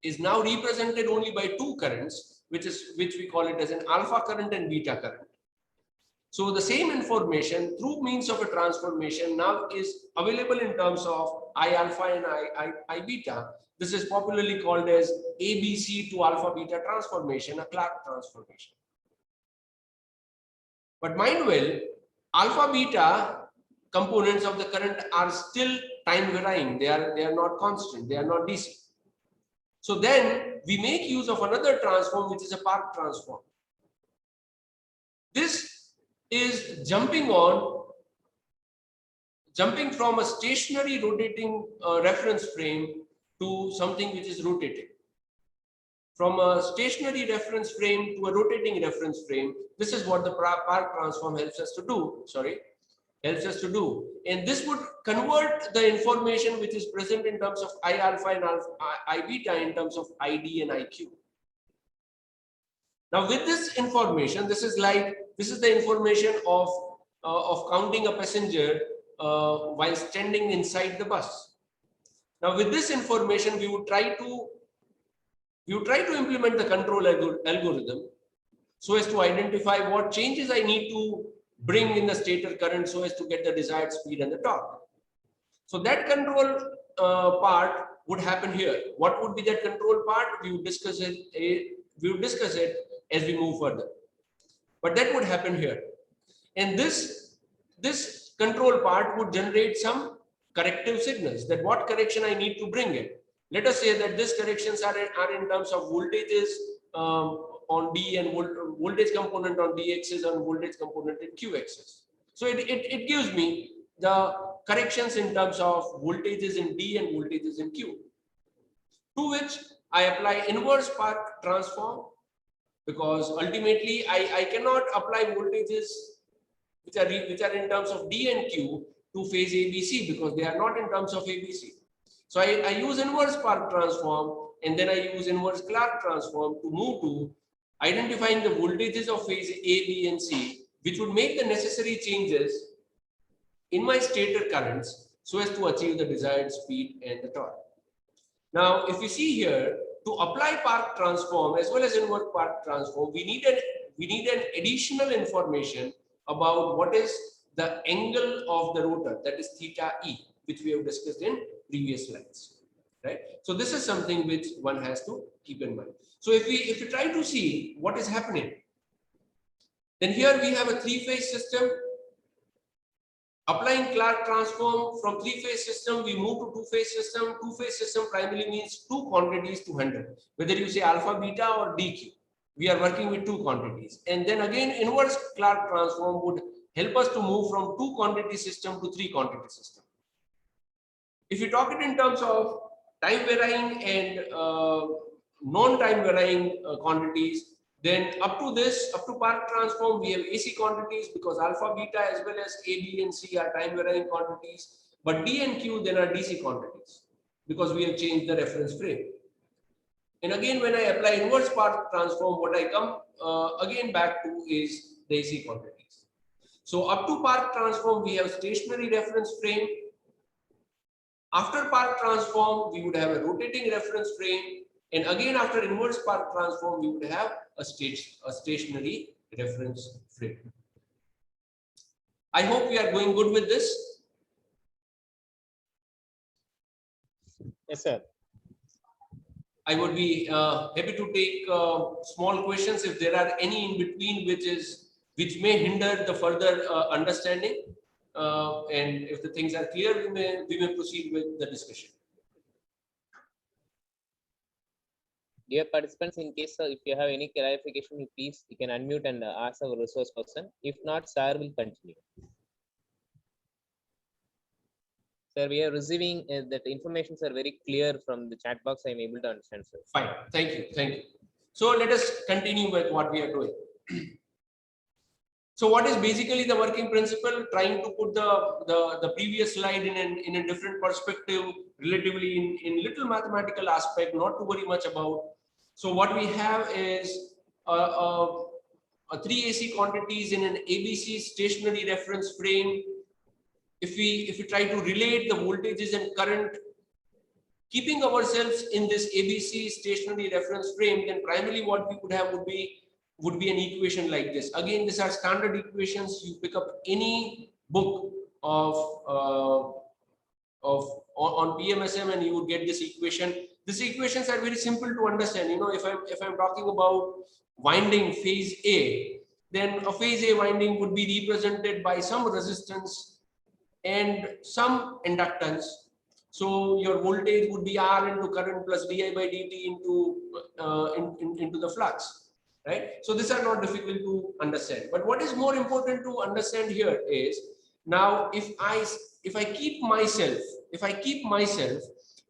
is now represented only by 2 currents, which we call it as an alpha current and beta current. So the same information through means of a transformation now is available in terms of I alpha and I beta. This is popularly called as ABC to alpha beta transformation, a Clark transformation. But mind well, alpha beta components of the current are still time varying. They are not constant. They are not DC. So then we make use of another transform, which is a Park transform. This is jumping from a stationary rotating reference frame to something which is rotating. From a stationary reference frame to a rotating reference frame, this is what the Park transform helps us to do. And this would convert the information which is present in terms of I alpha and I beta in terms of ID and IQ. Now with this information, this is the information of counting a passenger while standing inside the bus. Now with this information, we would try to implement the control algorithm so as to identify what changes I need to bring in the stator current so as to get the desired speed and the torque. So that control part would happen here. What would be that control part? We would discuss it as we move further. But that would happen here. And this control part would generate some corrective signals, that what correction I need to bring in. Let us say that these corrections are in terms of voltages on D and voltage component on D axis and voltage component in Q axis. So it gives me the corrections in terms of voltages in D and voltages in Q, to which I apply inverse Park transform, because ultimately I cannot apply voltages which are in terms of D and Q to phase ABC, because they are not in terms of ABC. So I use inverse Park transform, and then I use inverse Clark transform to move to identifying the voltages of phase A, B, and C, which would make the necessary changes in my stator currents so as to achieve the desired speed and the torque. Now, if you see here, to apply Park transform as well as inverse Park transform, we need an additional information about what is the angle of the rotor, that is theta E, which we have discussed in previous slides, right? So this is something which one has to keep in mind. So if we try to see what is happening, then here we have a three-phase system. Applying Clark transform from three-phase system, we move to two-phase system. Two-phase system primarily means two quantities to handle, whether you say alpha, beta, or DQ. We are working with two quantities. And then again, inverse Clark transform would help us to move from two quantity system to three quantity system. If you talk it in terms of time varying and non-time varying quantities, then up to Park transform, we have AC quantities, because alpha, beta, as well as A, B, and C are time varying quantities. But D and Q then are DC quantities, because we have changed the reference frame. And again, when I apply inverse Park transform, what I come again back to is the AC quantities. So up to Park transform, we have stationary reference frame. After Park transform, we would have a rotating reference frame. And again, after inverse Park transform, we would have a stationary reference frame. I hope we are going good with this. Yes, sir. I would be happy to take small questions if there are any in between which may hinder the further understanding. And if the things are clear, we may proceed with the discussion. Dear participants, in case if you have any clarification, please you can unmute and ask our resource person. If not, sir will continue. Sir, we are receiving that informations are very clear from the chat box. I am able to understand, sir. Fine, thank you. So let us continue with what we are doing. So what is basically the working principle? Trying to put the previous slide in a different perspective, relatively in little mathematical aspect, not to worry much about. So what we have is three AC quantities in an ABC stationary reference frame. If we try to relate the voltages and current, keeping ourselves in this ABC stationary reference frame, then primarily what we would have would be would be an equation like this. Again, these are standard equations. You pick up any book of on PMSM and you would get this equation. These equations are very simple to understand. You know, if I'm talking about winding phase A, then a phase A winding would be represented by some resistance and some inductance. So your voltage would be R into current plus di by dt into the flux, right? So these are not difficult to understand. But what is more important to understand here is, now if I keep myself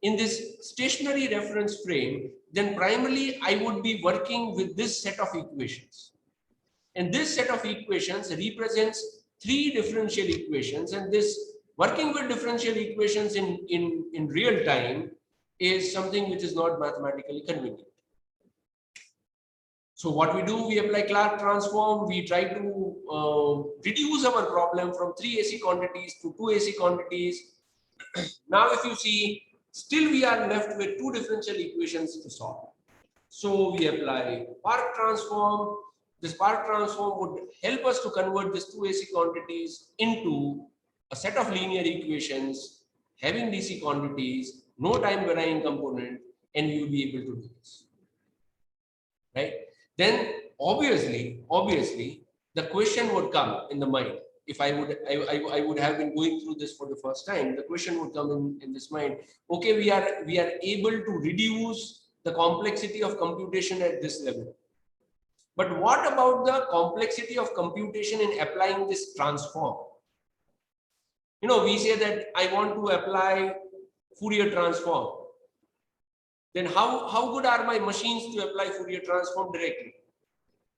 in this stationary reference frame, then primarily I would be working with this set of equations. And this set of equations represents three differential equations, and this working with differential equations in real time is something which is not mathematically convenient. So what we do, we apply Clark transform, we try to reduce our problem from 3 AC quantities to 2 AC quantities. Now if you see, still we are left with two differential equations to solve. So we apply Park transform. This Park transform would help us to convert these 2 AC quantities into a set of linear equations having DC quantities, no time varying component, and we will be able to do this, right? Then obviously the question would come in the mind. If I would have been going through this for the first time, the question would come in this mind. Okay, we are able to reduce the complexity of computation at this level. But what about the complexity of computation in applying this transform? You know, we say that I want to apply Fourier transform. Then how good are my machines to apply Fourier transform directly?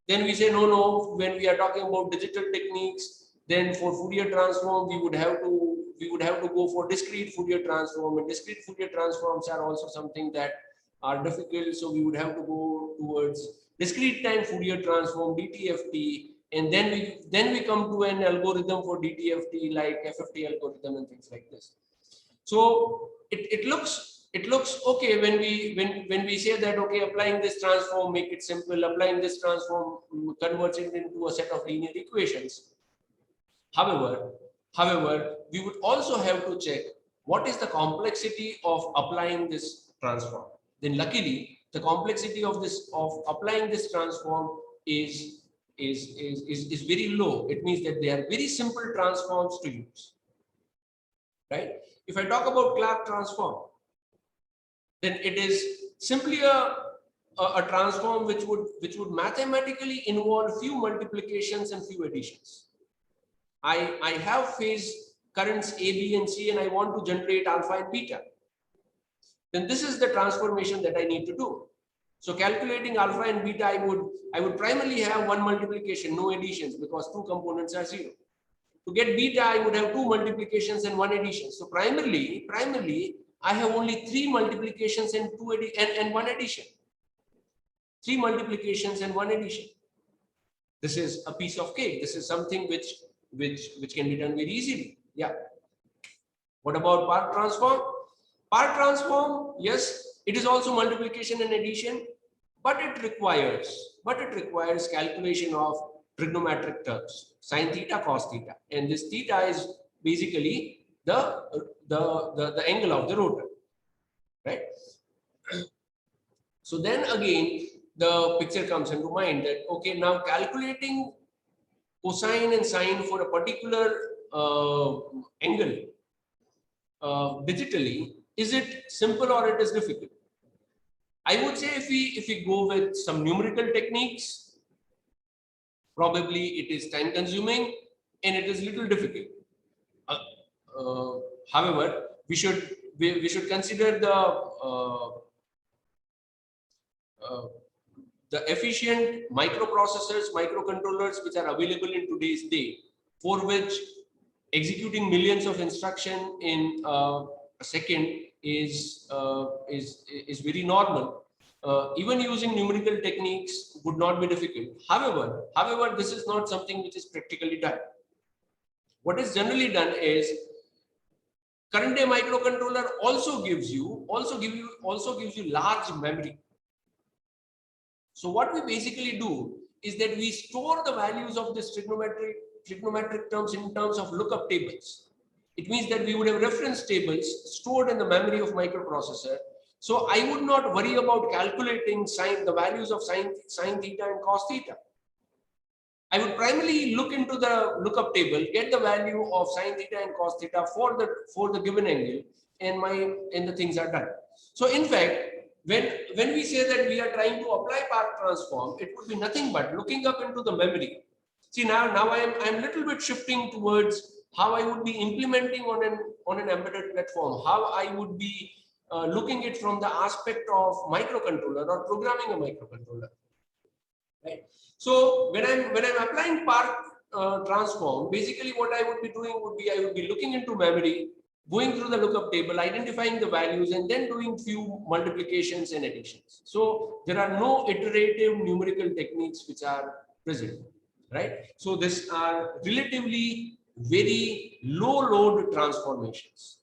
Then we say no. When we are talking about digital techniques, then for Fourier transform we would have to go for discrete Fourier transform, and discrete Fourier transforms are also something that are difficult. So we would have to go towards discrete time Fourier transform, DTFT, and then we come to an algorithm for DTFT like FFT algorithm and things like this. So it looks okay when we say that, okay, applying this transform, make it simple, applying this transform converts it into a set of linear equations. However, we would also have to check what is the complexity of applying this transform. Then luckily, the complexity of applying this transform is very low. It means that they are very simple transforms to use, right? If I talk about Clark transform, then it is simply a transform which would mathematically involve few multiplications and few additions. I have phase currents A, B, and C, and I want to generate alpha and beta. Then this is the transformation that I need to do. So calculating alpha and beta, I would primarily have one multiplication, no additions, because two components are zero. To get beta, I would have two multiplications and one addition. So primarily, I have only three multiplications and one addition. Three multiplications and one addition. This is a piece of cake. This is something which can be done very easily. Yeah. What about Park transform? Park transform, yes, it is also multiplication and addition, but it requires calculation of trigonometric terms, sine theta, cos theta, and this theta is basically the angle of the rotor, right? So then again, the picture comes into mind that, okay, now calculating cosine and sine for a particular angle digitally, is it simple or it is difficult? I would say if we go with some numerical techniques, probably it is time consuming and it is little difficult. However, we should consider the efficient microprocessors, microcontrollers which are available in today's day, for which executing millions of instructions in a second is very normal. Even using numerical techniques would not be difficult. However, this is not something which is practically done. What is generally done is, current day microcontroller also gives you large memory. So what we basically do is that we store the values of this trigonometric terms in terms of lookup tables. It means that we would have reference tables stored in the memory of microprocessor. So I would not worry about calculating the values of sine theta and cos theta. I would primarily look into the lookup table, get the value of sine theta and cos theta for the given angle, and the things are done. So in fact, when we say that we are trying to apply Park transform, it would be nothing but looking up into the memory. See, now I'm little bit shifting towards how I would be implementing on an embedded platform, how I would be looking it from the aspect of microcontroller or programming a microcontroller. Right. So when I'm applying Park transform, basically what I would be doing would be I would be looking into memory, going through the lookup table, identifying the values, and then doing few multiplications and additions. So there are no iterative numerical techniques which are present, right? So these are relatively very low load transformations.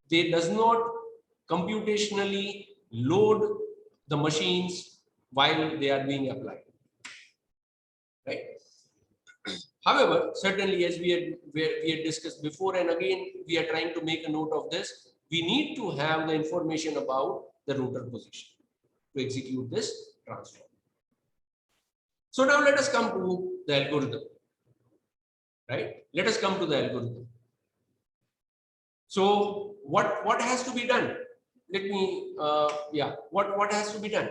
They does not computationally load the machines while they are being applied. Right. However, certainly, as we had discussed before, and again we are trying to make a note of this, we need to have the information about the rotor position to execute this transform. So now let us come to the algorithm. Right? Let us come to the algorithm. So what has to be done? Let me what has to be done?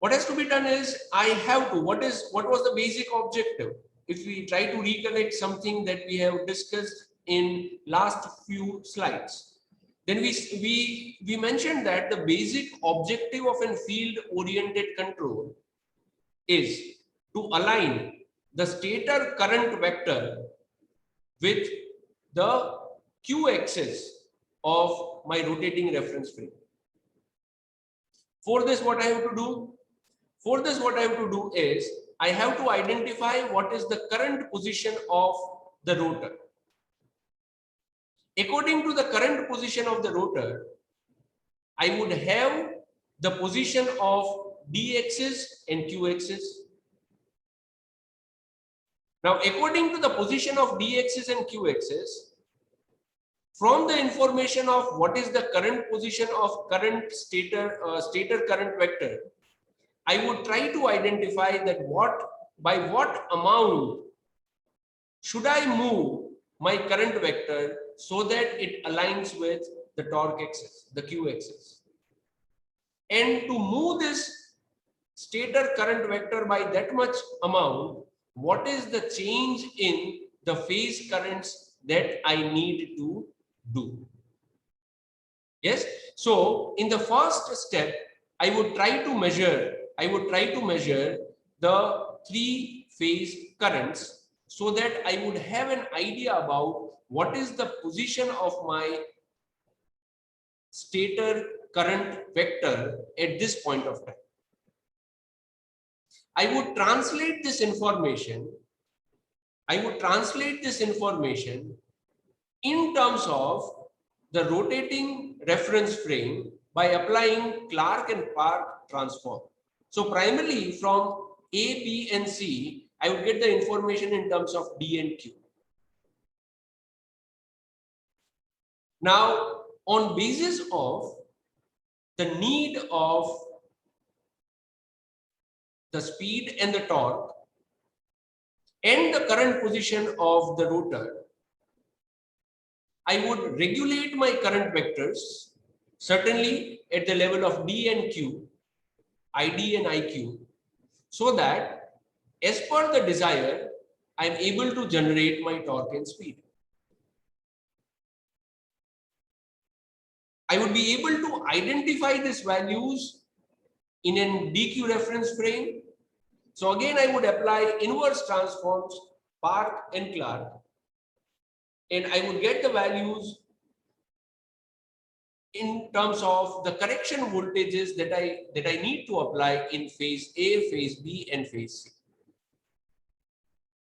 What has to be done is I have to, what was the basic objective? If we try to recollect something that we have discussed in last few slides, then we mentioned that the basic objective of a field oriented control is to align the stator current vector with the q axis of my rotating reference frame. For this, what I have to do? For this, what I have to do is I have to identify what is the current position of the rotor. According to the current position of the rotor, I would have the position of d axis and q axis. Now, according to the position of d axis and q axis, from the information of what is the current position of current stator current vector, I would try to identify that by what amount should I move my current vector so that it aligns with the torque axis, the q axis. And to move this stator current vector by that much amount, what is the change in the phase currents that I need to do? Yes. So in the first step, I would try to measure the 3 phase currents so that I would have an idea about what is the position of my stator current vector at this point of time. I would translate this information in terms of the rotating reference frame by applying Clark and Park transform. So primarily from A, B, and C, I would get the information in terms of D and Q. Now, on basis of the need of the speed and the torque and the current position of the rotor, I would regulate my current vectors, certainly at the level of D and Q, ID and IQ, so that as per the desire, I am able to generate my torque and speed. I would be able to identify these values in an DQ reference frame. So again, I would apply inverse transforms, Park and Clark, and I would get the values in terms of the correction voltages that I need to apply in phase A, phase B, and phase C.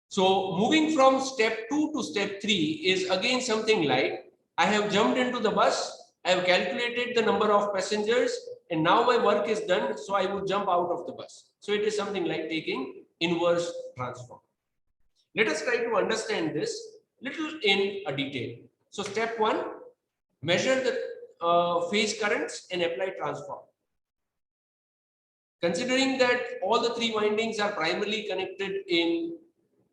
So moving from step 2 to step 3 is again something like I have jumped into the bus, I have calculated the number of passengers, and now my work is done, so I would jump out of the bus. So it is something like taking inverse transform. Let us try to understand this little in a detail. So step 1, measure the phase currents and apply transform. Considering that all the 3 windings are primarily connected in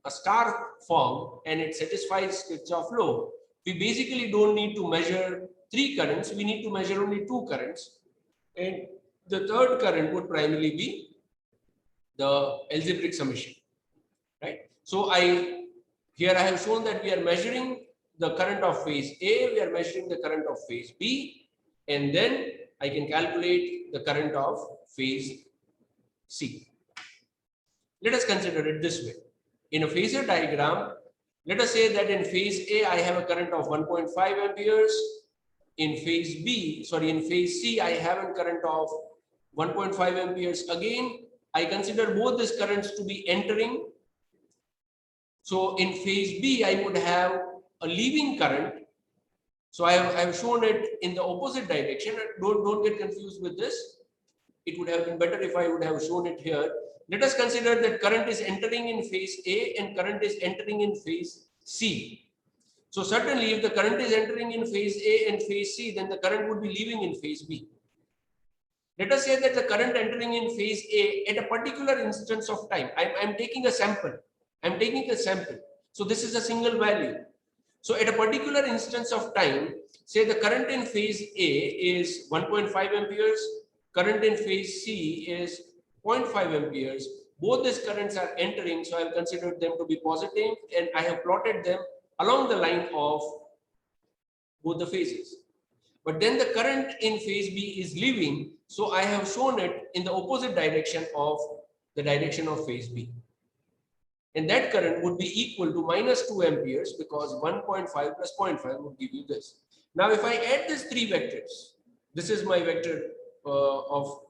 a star form and it satisfies Kirchhoff law, we basically don't need to measure 3 currents, we need to measure only 2 currents, and the third current would primarily be the algebraic summation, right? So here I have shown that we are measuring the current of phase A, we are measuring the current of phase B, and then I can calculate the current of phase C. Let us consider it this way. In a phasor diagram, let us say that in phase A, I have a current of 1.5 amperes. In phase C, I have a current of 1.5 amperes. Again, I consider both these currents to be entering. So in phase B, I would have a leaving current. So I have shown it in the opposite direction. Don't get confused with this. It would have been better if I would have shown it here. Let us consider that current is entering in phase A and current is entering in phase C. So certainly if the current is entering in phase A and phase C, then the current would be leaving in phase B. Let us say that the current entering in phase A at a particular instance of time, I'm taking a sample. I'm taking a sample. So this is a single value. So at a particular instance of time, say the current in phase A is 1.5 amperes, current in phase C is 0.5 amperes. Both these currents are entering, so I have considered them to be positive and I have plotted them along the line of both the phases. But then the current in phase B is leaving, so I have shown it in the opposite direction of the direction of phase B. And that current would be equal to minus 2 amperes because 1.5 plus 0.5 would give you this. Now, if I add these 3 vectors, this is my vector of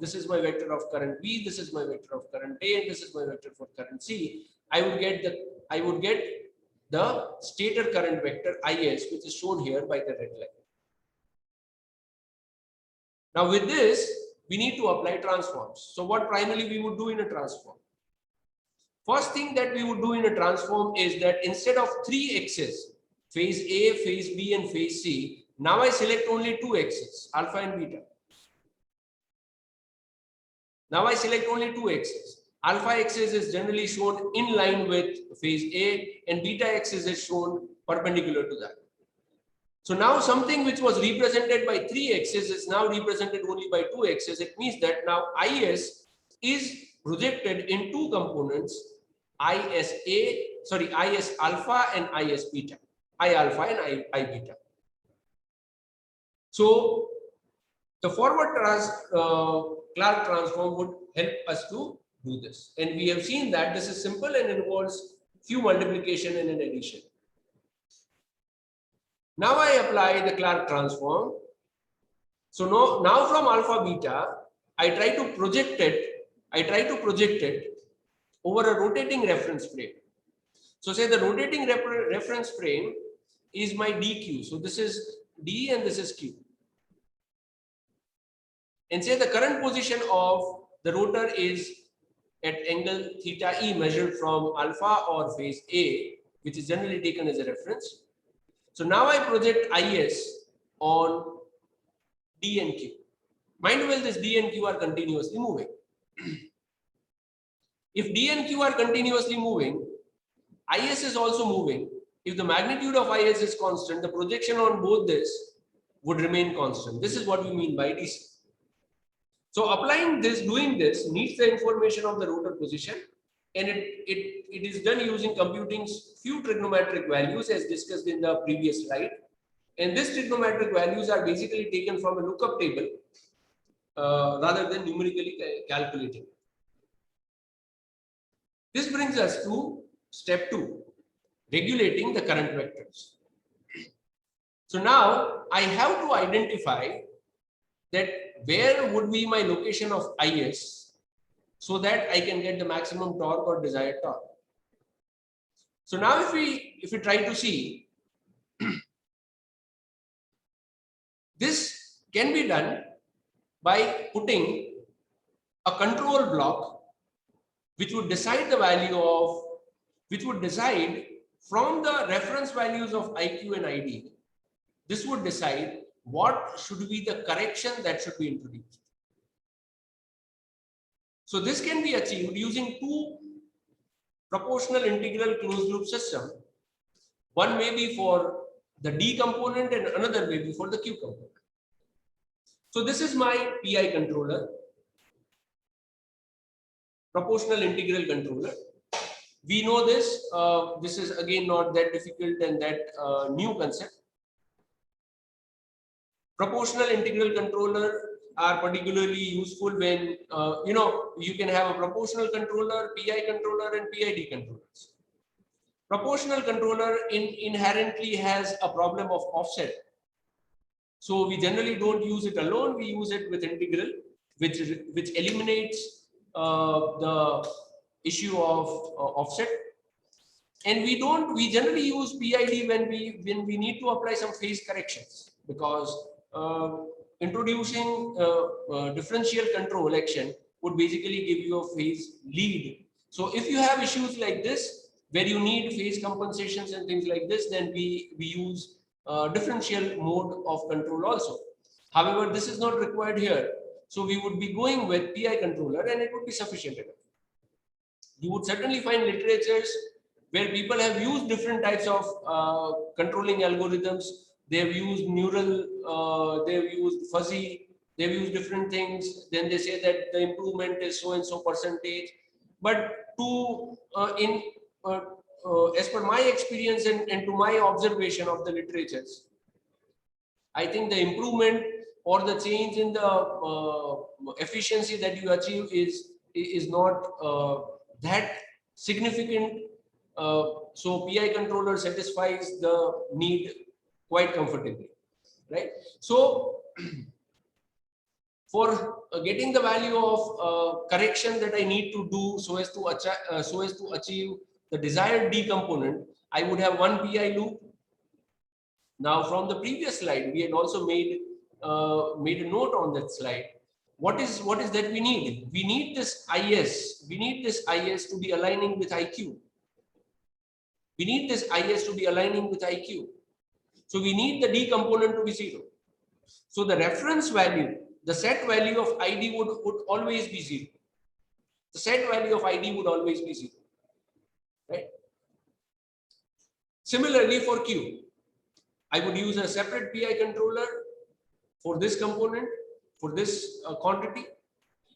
current B, this is my vector of current A, and this is my vector for current C. I would get the stator current vector IS, which is shown here by the red line. Now, with this, we need to apply transforms. So, what primarily we would do in a transform? First thing that we would do in a transform is that instead of 3 axes, phase A, phase B, and phase C, now I select only 2 axes, alpha and beta. Now I select only 2 axes. Alpha axis is generally shown in line with phase A and beta axis is shown perpendicular to that. So now something which was represented by 3 axes is now represented only by 2 axes. It means that now IS is projected in 2 components, IS alpha and IS beta, I alpha and I beta. So the forward Clark transform would help us to do this. And we have seen that this is simple and involves few multiplication and an addition. Now I apply the Clark transform. So now from alpha beta, I try to project it over a rotating reference frame. So say the rotating reference frame is my DQ. So this is D and this is Q. And say the current position of the rotor is at angle theta E measured from alpha or phase A, which is generally taken as a reference. So now I project IS on D and Q. Mind well, this D and Q are continuously moving. If D and Q are continuously moving, IS is also moving. If the magnitude of IS is constant, the projection on both this would remain constant. This is what we mean by DC. So applying this, doing this needs the information of the rotor position, and it is done using computing few trigonometric values as discussed in the previous slide. And these trigonometric values are basically taken from a lookup table rather than numerically calculating. This brings us to step 2, regulating the current vectors. So now I have to identify that where would be my location of IS so that I can get the maximum torque or desired torque. So now if we try to see, this can be done by putting a control block which would decide the value of, which would decide from the reference values of IQ and ID, this would decide what should be the correction that should be introduced. So this can be achieved using two proportional integral closed loop system. One may be for the D component and another may be for the Q component. So this is my PI controller, proportional integral controller. We know this. This is again not that difficult and that new concept. Proportional integral controller are particularly useful when you can have a proportional controller, PI controller, and PID controllers. Proportional controller inherently has a problem of offset. So we generally don't use it alone. We use it with integral, which eliminates the issue of offset. And we generally use PID when we need to apply some phase corrections, because introducing differential control action would basically give you a phase lead. So if you have issues like this, where you need phase compensations and things like this, then we use differential mode of control also. However, this is not required here. So we would be going with PI controller and it would be sufficient enough. You would certainly find literatures where people have used different types of controlling algorithms. They've used neural, they've used fuzzy, they've used different things. Then they say that the improvement is so and so percentage. But as per my experience and to my observation of the literatures, I think the improvement or the change in the efficiency that you achieve is not that significant. So PI controller satisfies the need quite comfortably, right? So for getting the value of correction that I need to do so as to achieve the desired D component, I would have one PI loop. Now from the previous slide, we had also made a note on that slide. What is that we need? We need this IS. We need this IS to be aligning with IQ. We need this IS to be aligning with IQ. So we need the D component to be 0. So the reference value, the set value of ID would always be 0. The set value of ID would always be 0. Right? Similarly for Q, I would use a separate PI controller for this component, for this quantity,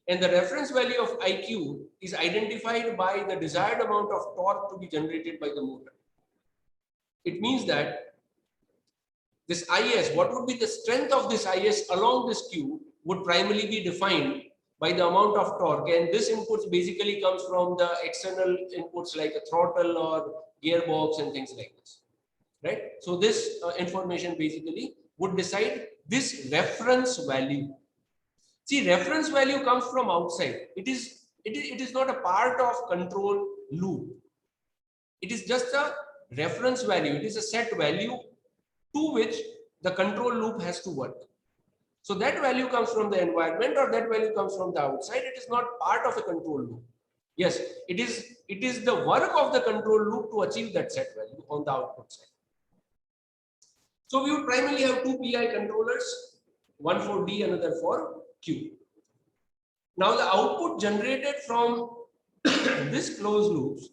and the reference value of IQ is identified by the desired amount of torque to be generated by the motor. It means that this IS, what would be the strength of this IS along this Q, would primarily be defined by the amount of torque, and this inputs basically comes from the external inputs like a throttle or gearbox and things like this, right? So this information basically would decide this reference value. See, reference value comes from outside. It is not a part of control loop. It is just a reference value. It is a set value to which the control loop has to work. So that value comes from the environment or that value comes from the outside. It is not part of a control loop. Yes, it is the work of the control loop to achieve that set value on the output side. So we would primarily have two PI controllers, one for D, another for Q. Now the output generated from this closed loops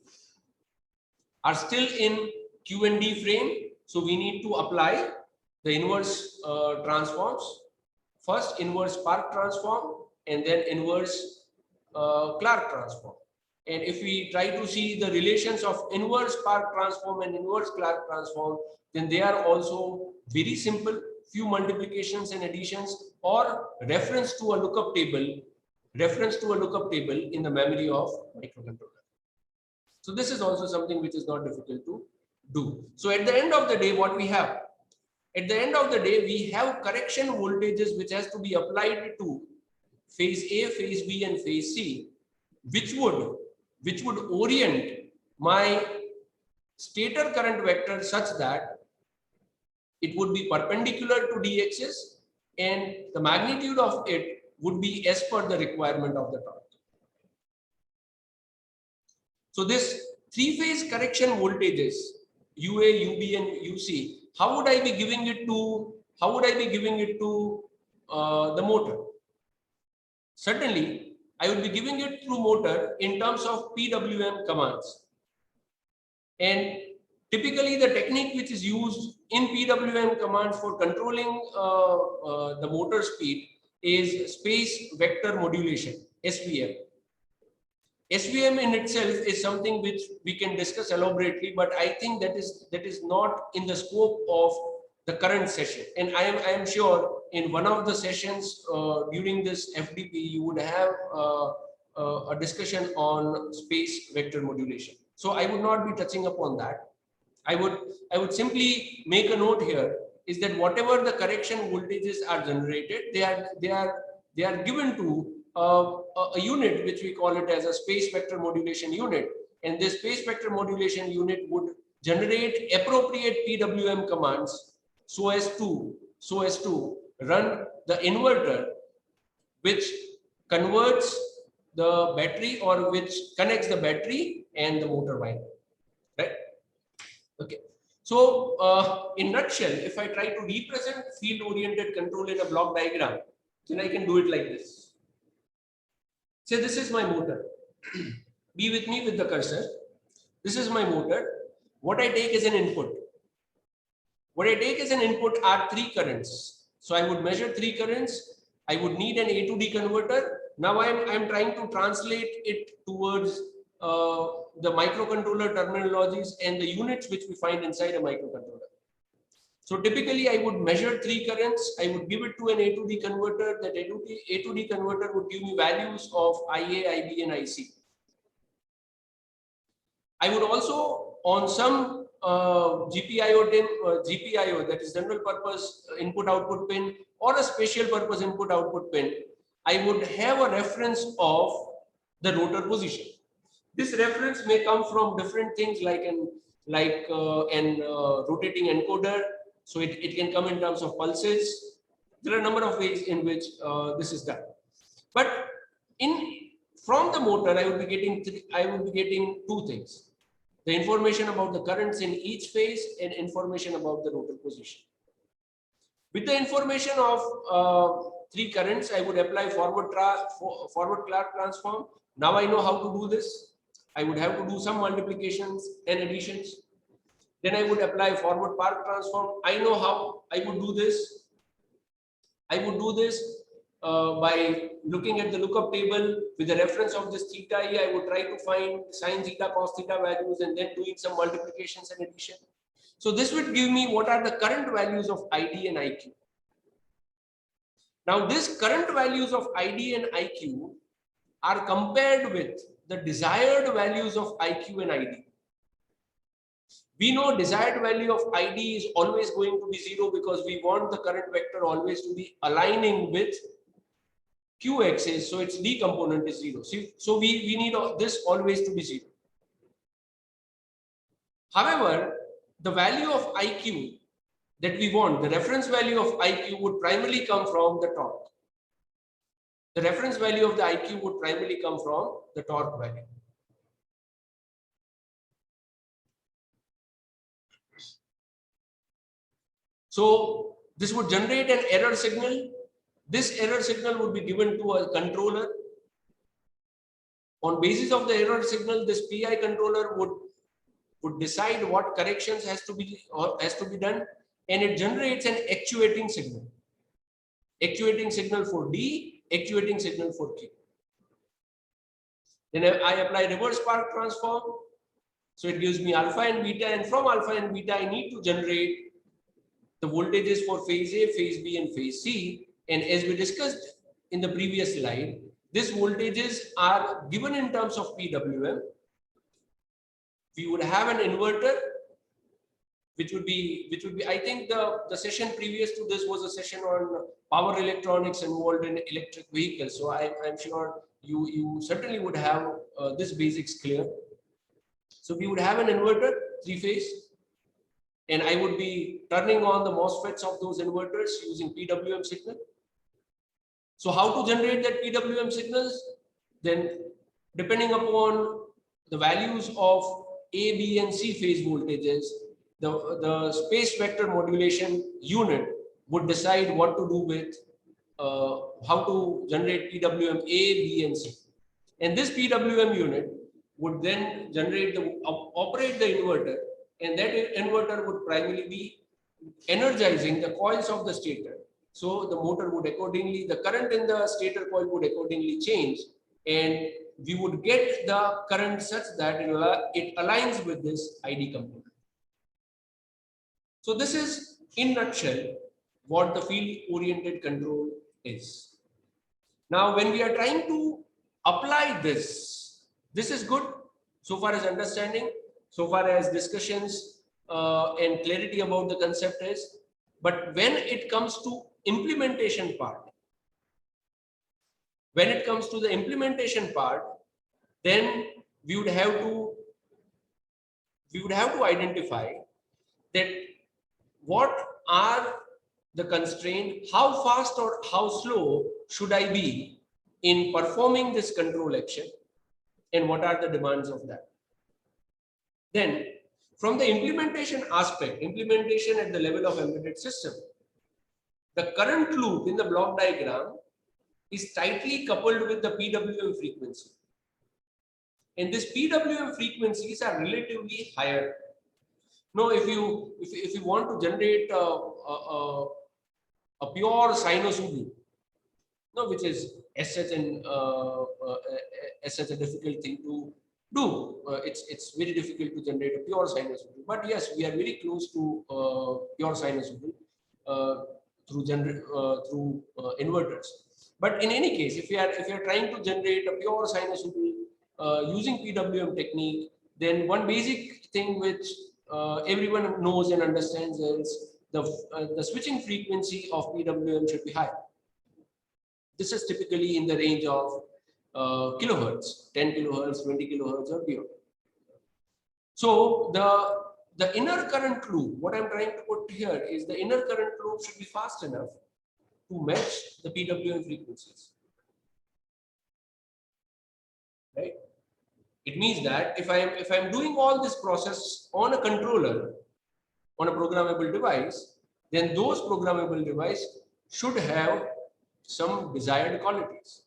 are still in Q and D frame. So we need to apply the inverse transforms. First inverse Park transform and then inverse Clark transform. And if we try to see the relations of inverse Park transform and inverse Clark transform, then they are also very simple, few multiplications and additions or reference to a lookup table in the memory of microcontroller. So this is also something which is not difficult to do. So at the end of the day, what we have? At the end of the day, we have correction voltages which has to be applied to phase A, phase B, and phase C, which would orient my stator current vector such that it would be perpendicular to D axis and the magnitude of it would be as per the requirement of the torque. So this three-phase correction voltages, UA, UB, and UC, how would I be giving it to? How would I be giving it to the motor? Certainly, I would be giving it through motor in terms of PWM commands. And typically, the technique which is used in PWM commands for controlling the motor speed is space vector modulation, SVM. SVM in itself is something which we can discuss elaborately, but I think that is not in the scope of the current session. And I am sure in one of the sessions during this FDP, you would have a discussion on space vector modulation. So I would not be touching upon that. I would simply make a note here is that whatever the correction voltages are generated, they are given to a unit which we call it as a space vector modulation unit, and this space vector modulation unit would generate appropriate PWM commands so as to run the inverter which converts the battery or which connects the battery and the motor winder, right? Okay. So in nutshell, if I try to represent field oriented control in a block diagram, then I can do it like this. Say this is my motor. Be with me with the cursor. This is my motor. What I take as an input. What I take as an input are three currents. So I would measure three currents. I would need an A to D converter. Now I'm trying to translate it towards the microcontroller terminologies and the units which we find inside a microcontroller. So typically I would measure three currents. I would give it to an A to D converter. That A to D converter would give me values of IA, IB, and IC. I would also on some GPIO, that is general purpose input output pin, or a special purpose input output pin, I would have a reference of the rotor position. This reference may come from different things like an rotating encoder. So it can come in terms of pulses. There are a number of ways in which this is done. But from the motor, I would be getting two things: the information about the currents in each phase and information about the rotor position. With the information of three currents, I would apply forward Clark transform. Now I know how to do this. I would have to do some multiplications and additions. Then I would apply forward Park transform. I know how I would do this. I would do this by looking at the lookup table with the reference of this theta E. I would try to find sin theta, cos theta values and then doing some multiplications and addition. So this would give me what are the current values of ID and IQ. Now this current values of ID and IQ are compared with the desired values of IQ and ID. We know desired value of ID is always going to be 0 because we want the current vector always to be aligning with Q axis, so its D component is 0. So we need this always to be 0. However, the value of IQ that we want, the reference value of IQ would primarily come from the torque. The reference value of the IQ would primarily come from the torque value. So this would generate an error signal. This error signal would be given to a controller. On basis of the error signal, this PI controller would decide what corrections has to be done, and it generates an actuating signal. Actuating signal for D, actuating signal for Q. Then I apply reverse Park transform. So it gives me alpha and beta, and from alpha and beta, I need to generate the voltages for phase A, phase B, and phase C. And as we discussed in the previous slide, these voltages are given in terms of PWM. We would have an inverter, which would be I think the session previous to this was a session on power electronics involved in electric vehicles. So I'm sure you certainly would have this basics clear. So we would have an inverter, three-phase, and I would be turning on the MOSFETs of those inverters using PWM signal. So how to generate that PWM signals? Then depending upon the values of A, B, and C phase voltages, the space vector modulation unit would decide what to do with how to generate PWM A, B, and C. And this PWM unit would then generate operate the inverter, and that inverter would primarily be energizing the coils of the stator. So the motor would accordingly, the current in the stator coil would accordingly change, and we would get the current such that it aligns with this ID component. So this is in nutshell what the field oriented control is. Now, when we are trying to apply this, this is good so far as understanding, so far as discussions and clarity about the concept is. But when it comes to implementation part, then we would have to identify that what are the constraints, how fast or how slow should I be in performing this control action, and what are the demands of that. Then from the implementation aspect, implementation at the level of embedded system, the current loop in the block diagram is tightly coupled with the PWM frequency. And these PWM frequencies are relatively higher. Now, if you want to generate a pure sinusoidal, no, which is as such a difficult thing to do. It's very difficult to generate a pure sinusoidal. But yes, we are very close to pure sinusoidal through inverters. But in any case, if you are trying to generate a pure sinusoidal using PWM technique, then one basic thing which everyone knows and understands is the switching frequency of PWM should be high. This is typically in the range of kilohertz, 10 kilohertz, 20 kilohertz or beyond. So the inner current loop, what I'm trying to put here is the inner current loop should be fast enough to match the PWM frequencies. Right? It means that if I'm doing all this process on a controller, on a programmable device, then those programmable devices should have some desired qualities.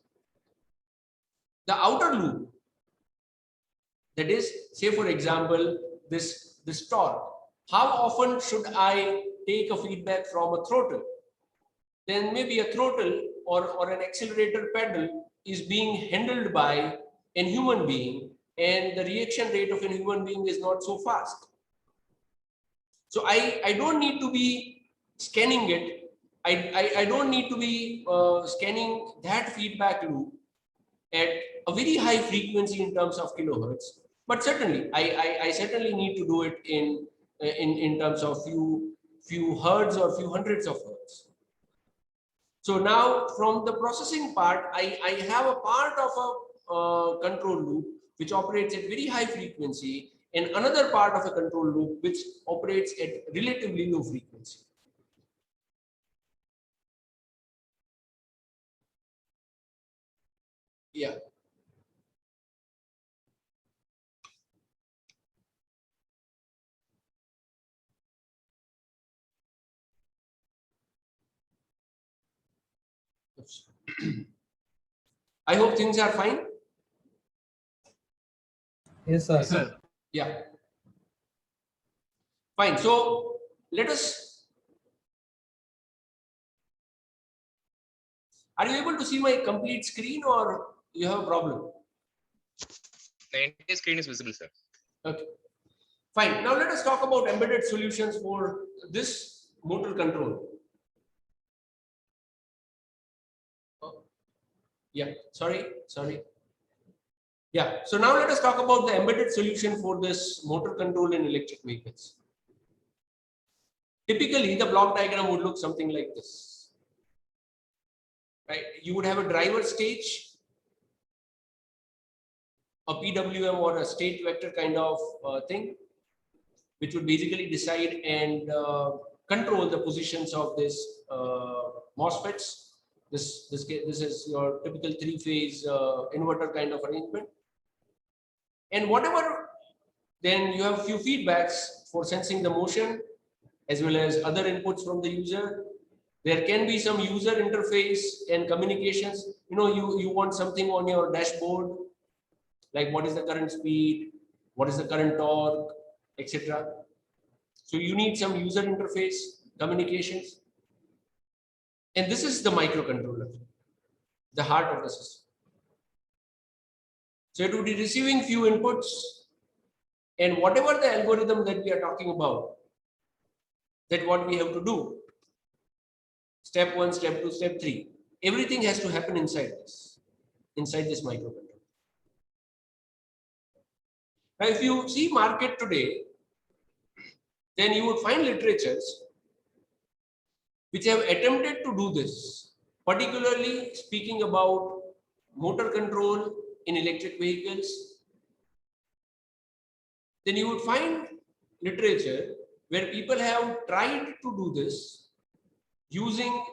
The outer loop, that is, say for example, this torque. How often should I take a feedback from a throttle? Then maybe a throttle or an accelerator pedal is being handled by a human being, and the reaction rate of a human being is not so fast. So I don't need to be scanning it. I don't need to be scanning that feedback loop at a very high frequency in terms of kilohertz. But certainly, I certainly need to do it in terms of few hertz or few hundreds of hertz. So now from the processing part, I have a part of a control loop which operates at very high frequency, and another part of a control loop which operates at relatively low frequency. Yeah. I hope things are fine. Yes, sir. Yes, sir. Yeah. Fine. So let us. Are you able to see my complete screen, or you have a problem? The entire screen is visible, sir. Okay. Fine. Now let us talk about embedded solutions for this motor control. Oh. Yeah. Sorry. Yeah. So now let us talk about the embedded solution for this motor control in electric vehicles. Typically, the block diagram would look something like this. Right? You would have a driver stage, a PWM or a state vector kind of thing, which would basically decide and control the positions of this MOSFETs. This is your typical three-phase inverter kind of arrangement. And whatever, then you have few feedbacks for sensing the motion as well as other inputs from the user. There can be some user interface and communications. You know, you want something on your dashboard, like what is the current speed, what is the current torque, etc. So you need some user interface communications. And this is the microcontroller, the heart of the system. So it would be receiving few inputs, and whatever the algorithm that we are talking about, that what we have to do, step 1, step 2, step 3, everything has to happen inside this microcontroller. Now, if you see market today, then you would find literatures which have attempted to do this, particularly speaking about motor control in electric vehicles. Then you would find literature where people have tried to do this using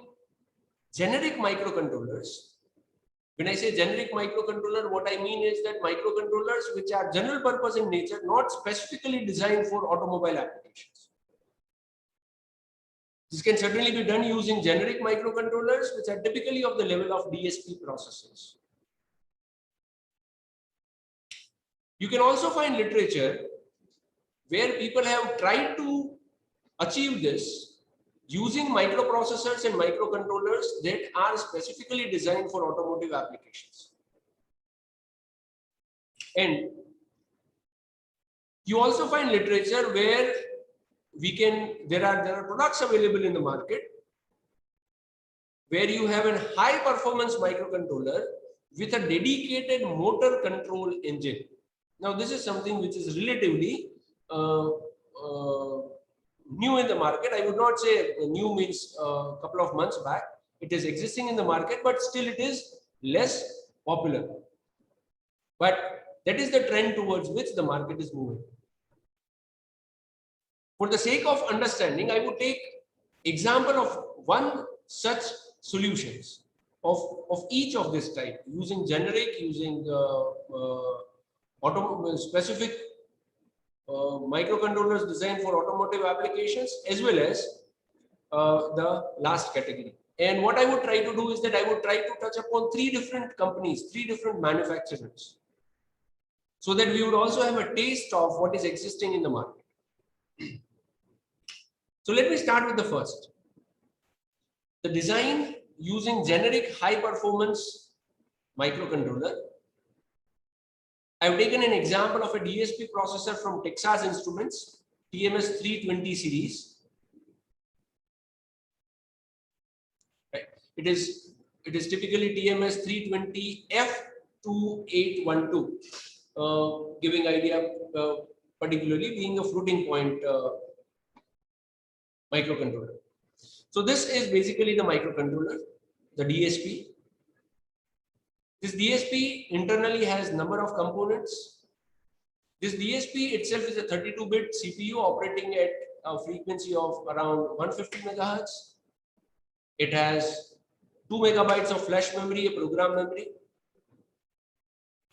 generic microcontrollers. When I say generic microcontroller, what I mean is that microcontrollers which are general purpose in nature, not specifically designed for automobile applications. This can certainly be done using generic microcontrollers, which are typically of the level of DSP processors. You can also find literature where people have tried to achieve this using microprocessors and microcontrollers that are specifically designed for automotive applications. And you also find literature where there are products available in the market where you have a high performance microcontroller with a dedicated motor control engine. Now, this is something which is relatively new in the market. I would not say new means a couple of months back. It is existing in the market, but still it is less popular. But that is the trend towards which the market is moving. For the sake of understanding, I would take example of one such solutions of each of this type, using generic, using specific microcontrollers designed for automotive applications, as well as the last category. And what I would try to do is that I would try to touch upon 3 different companies, 3 different manufacturers, so that we would also have a taste of what is existing in the market. So let me start with the first. The design using generic high performance microcontroller. I've taken an example of a DSP processor from Texas Instruments, TMS 320 series. Right. It is typically TMS 320F2812, giving idea particularly being a floating point microcontroller. So this is basically the microcontroller, the DSP. This DSP internally has number of components. This DSP itself is a 32-bit CPU operating at a frequency of around 150 megahertz. It has 2 megabytes of flash memory, a program memory.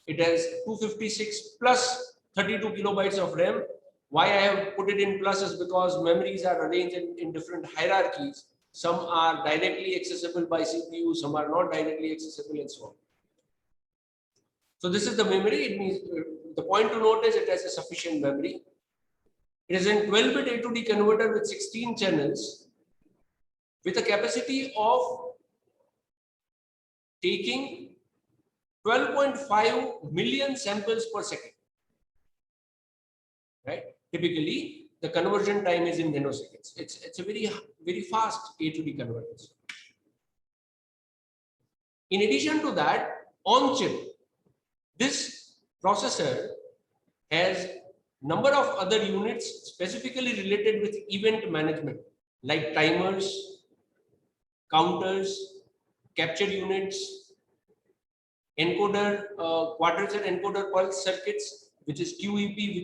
It has 256 plus 32 kilobytes of RAM. Why I have put it in plus is because memories are arranged in different hierarchies. Some are directly accessible by CPU, some are not directly accessible, and so on. So this is the memory. It means the point to note is it has a sufficient memory. It is a 12-bit A to D converter with 16 channels with a capacity of taking 12.5 million samples per second. Right? Typically, the conversion time is in nanoseconds. It's a very fast A to D converter. In addition to that, on chip, this processor has number of other units specifically related with event management, like timers, counters, capture units, encoder, quadrature encoder pulse circuits, which is QEP,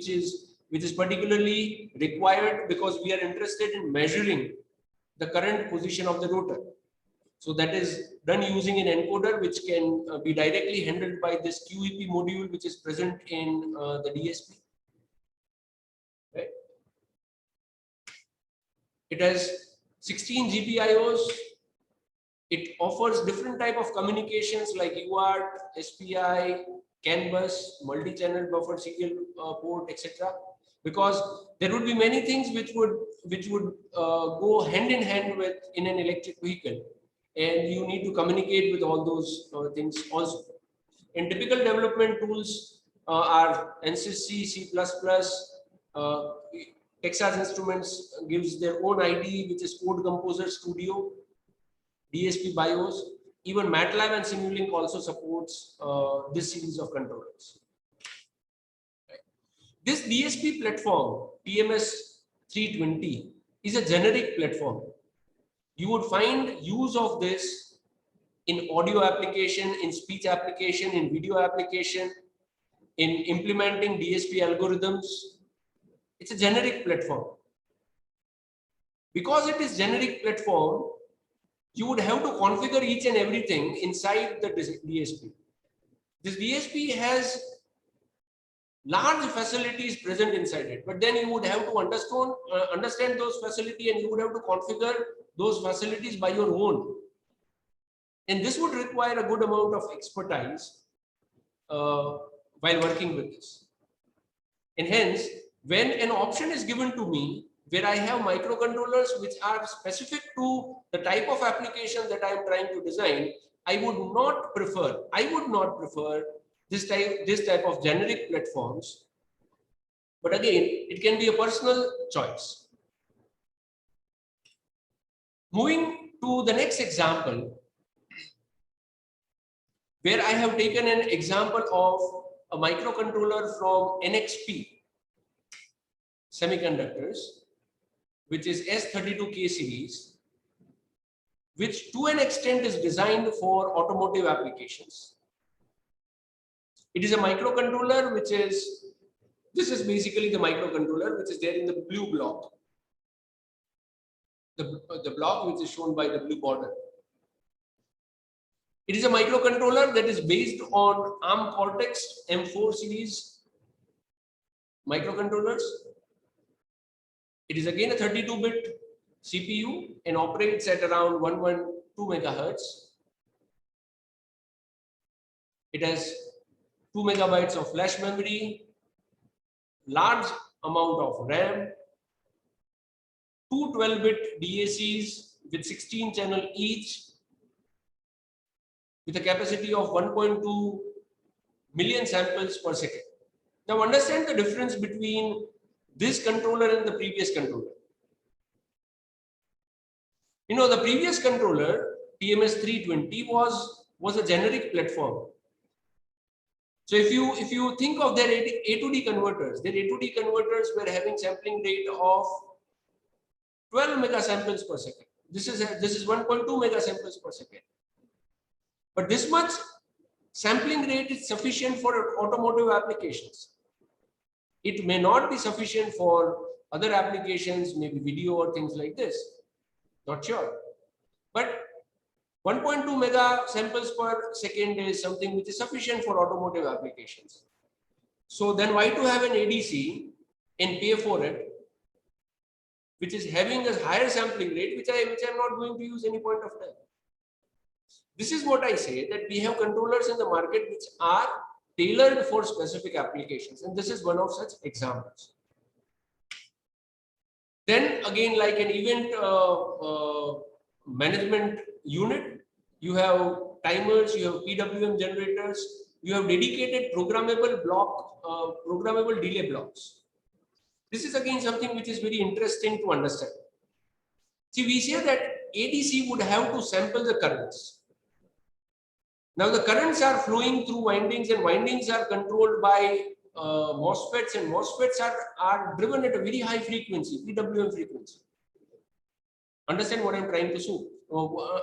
which is particularly required because we are interested in measuring the current position of the rotor. So that is done using an encoder which can be directly handled by this QEP module which is present in the DSP. Right? It has 16 GPIOs. It offers different type of communications like UART, SPI, CAN bus, multi-channel buffer serial port, etc. Because there would be many things which would go hand in hand with in an electric vehicle, and you need to communicate with all those things also. And typical development tools are ANSYS C, C++. Texas Instruments gives their own IDE, which is Code Composer Studio, DSP BIOS. Even MATLAB and Simulink also supports this series of controllers. This DSP platform, TMS 320, is a generic platform. You would find use of this in audio application, in speech application, in video application, in implementing DSP algorithms. It's a generic platform. Because it is generic platform, you would have to configure each and everything inside the DSP. This DSP has large facilities present inside it, but then you would have to understand those facilities, and you would have to configure those facilities by your own. And this would require a good amount of expertise while working with this. And hence, when an option is given to me, where I have microcontrollers which are specific to the type of application that I am trying to design, I would not prefer this type of generic platforms. But again, it can be a personal choice. Moving to the next example, where I have taken an example of a microcontroller from NXP Semiconductors, which is S32K series, which to an extent is designed for automotive applications. It is a microcontroller this is basically the microcontroller which is there in the blue block. The block which is shown by the blue border. It is a microcontroller that is based on ARM Cortex M4 series microcontrollers. It is again a 32-bit CPU and operates at around 112 megahertz. It has 2 megabytes of flash memory, large amount of RAM, two 12-bit DACs with 16 channel each, with a capacity of 1.2 million samples per second. Now understand the difference between this controller and the previous controller. You know, the previous controller, TMS 320, was a generic platform. So if you think of their A to D converters, were having sampling rate of 12 megasamples per second. This is 1.2 megasamples per second. But this much sampling rate is sufficient for automotive applications. It may not be sufficient for other applications, maybe video or things like this. Not sure. But 1.2 megasamples per second is something which is sufficient for automotive applications. So then why to have an ADC and pay for it, which is having a higher sampling rate, which I'm not going to use any point of time. This is what I say, that we have controllers in the market which are tailored for specific applications, and this is one of such examples. Then again, like an event management unit, you have timers, you have PWM generators, you have dedicated programmable delay blocks. This is again something which is very interesting to understand. See, we say that ADC would have to sample the currents. Now the currents are flowing through windings, and windings are controlled by MOSFETs, and MOSFETs are driven at a very high frequency, PWM frequency. Understand what I'm trying to show?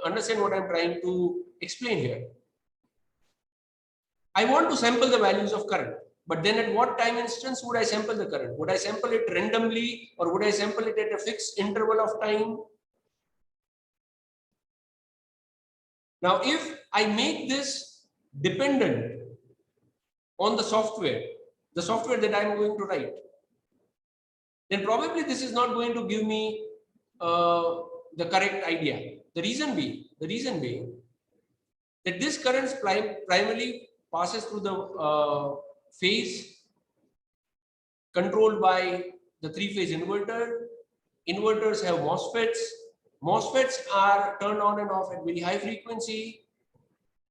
Understand what I'm trying to explain here. I want to sample the values of current, but then at what time instance would I sample the current? Would I sample it randomly, or would I sample it at a fixed interval of time? Now, if I make this dependent on the software that I'm going to write, then probably this is not going to give me the correct idea. The reason being that this current primarily passes through the phase controlled by the three-phase inverter. Inverters have MOSFETs. MOSFETs are turned on and off at very high frequency.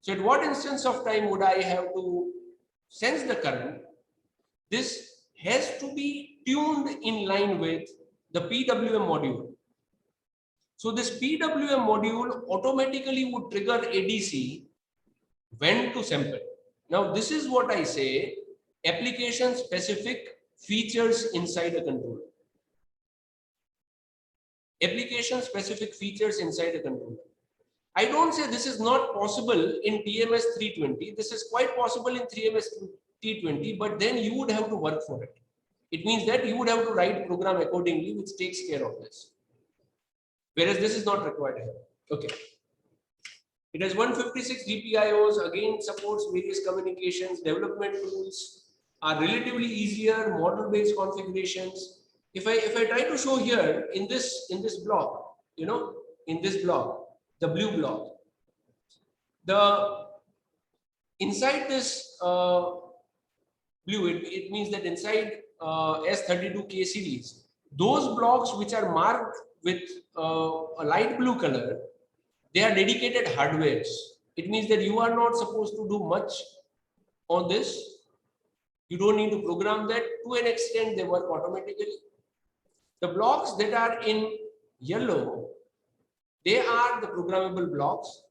So at what instance of time would I have to sense the current? This has to be tuned in line with the PWM module. So this PWM module automatically would trigger ADC when to sample. Now this is what I say, application specific features inside a controller. Application specific features inside a controller. I don't say this is not possible in TMS 320. This is quite possible in 3MS T20, but then you would have to work for it. It means that you would have to write program accordingly, which takes care of this. Whereas this is not required here. Okay. It has 156 GPIOs, again supports various communications, development tools, are relatively easier, model-based configurations. If I try to show here in this block, you know, in this block, the blue block, the inside this blue, it means that inside S32K series, those blocks which are marked with a light blue color, they are dedicated hardwares. It means that you are not supposed to do much on this. You don't need to program that. To an extent, they work automatically. The blocks that are in yellow, they are the programmable blocks.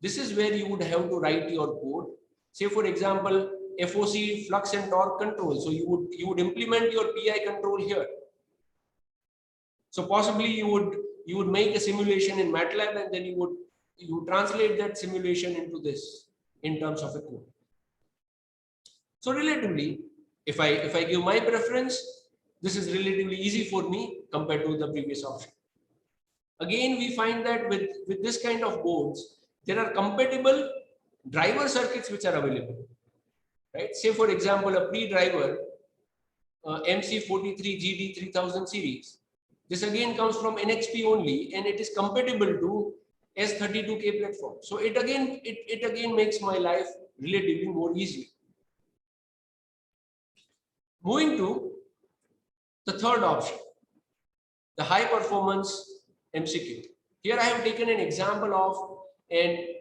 This is where you would have to write your code. Say, for example, FOC flux and torque control. So you would implement your PI control here. So possibly you would make a simulation in MATLAB, and then you would translate that simulation into this in terms of a code. So relatively, if I give my preference, this is relatively easy for me compared to the previous option. Again, we find that with this kind of boards, there are compatible driver circuits which are available. Right? Say for example, a pre-driver MC43GD3000 series. This again comes from NXP only, and it is compatible to S32K platform. So it again makes my life relatively more easy. Moving to the third option, the high performance MCQ. Here I have taken an example of an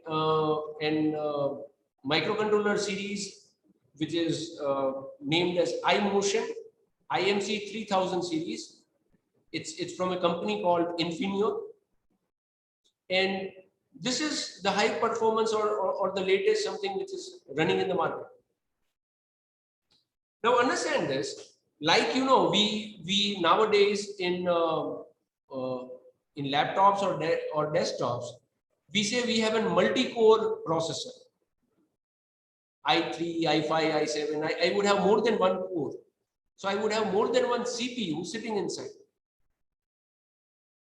microcontroller series which is named as iMotion IMC 3000 series. It's from a company called Infineon, and this is the high performance or the latest something which is running in the market. Now understand this, like you know, we nowadays in laptops or desktops, we say we have a multi-core processor, i3, i5, i7. I would have more than one core, so I would have more than one CPU sitting inside.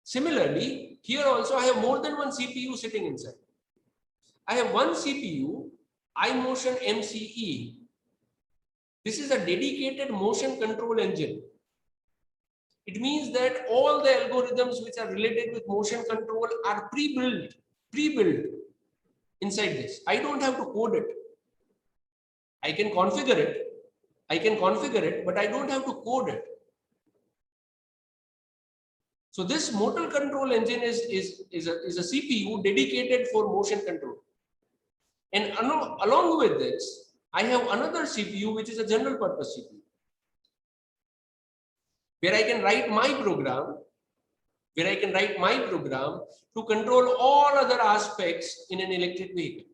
Similarly, here also I have more than one CPU sitting inside. I have one CPU, iMotion MCE. This is a dedicated motion control engine. It means that all the algorithms which are related with motion control are pre-built inside this. I don't have to code it. I can configure it, but I don't have to code it. So this motor control engine is a CPU dedicated for motion control. And along with this, I have another CPU which is a general purpose CPU, where I can write my program, to control all other aspects in an electric vehicle.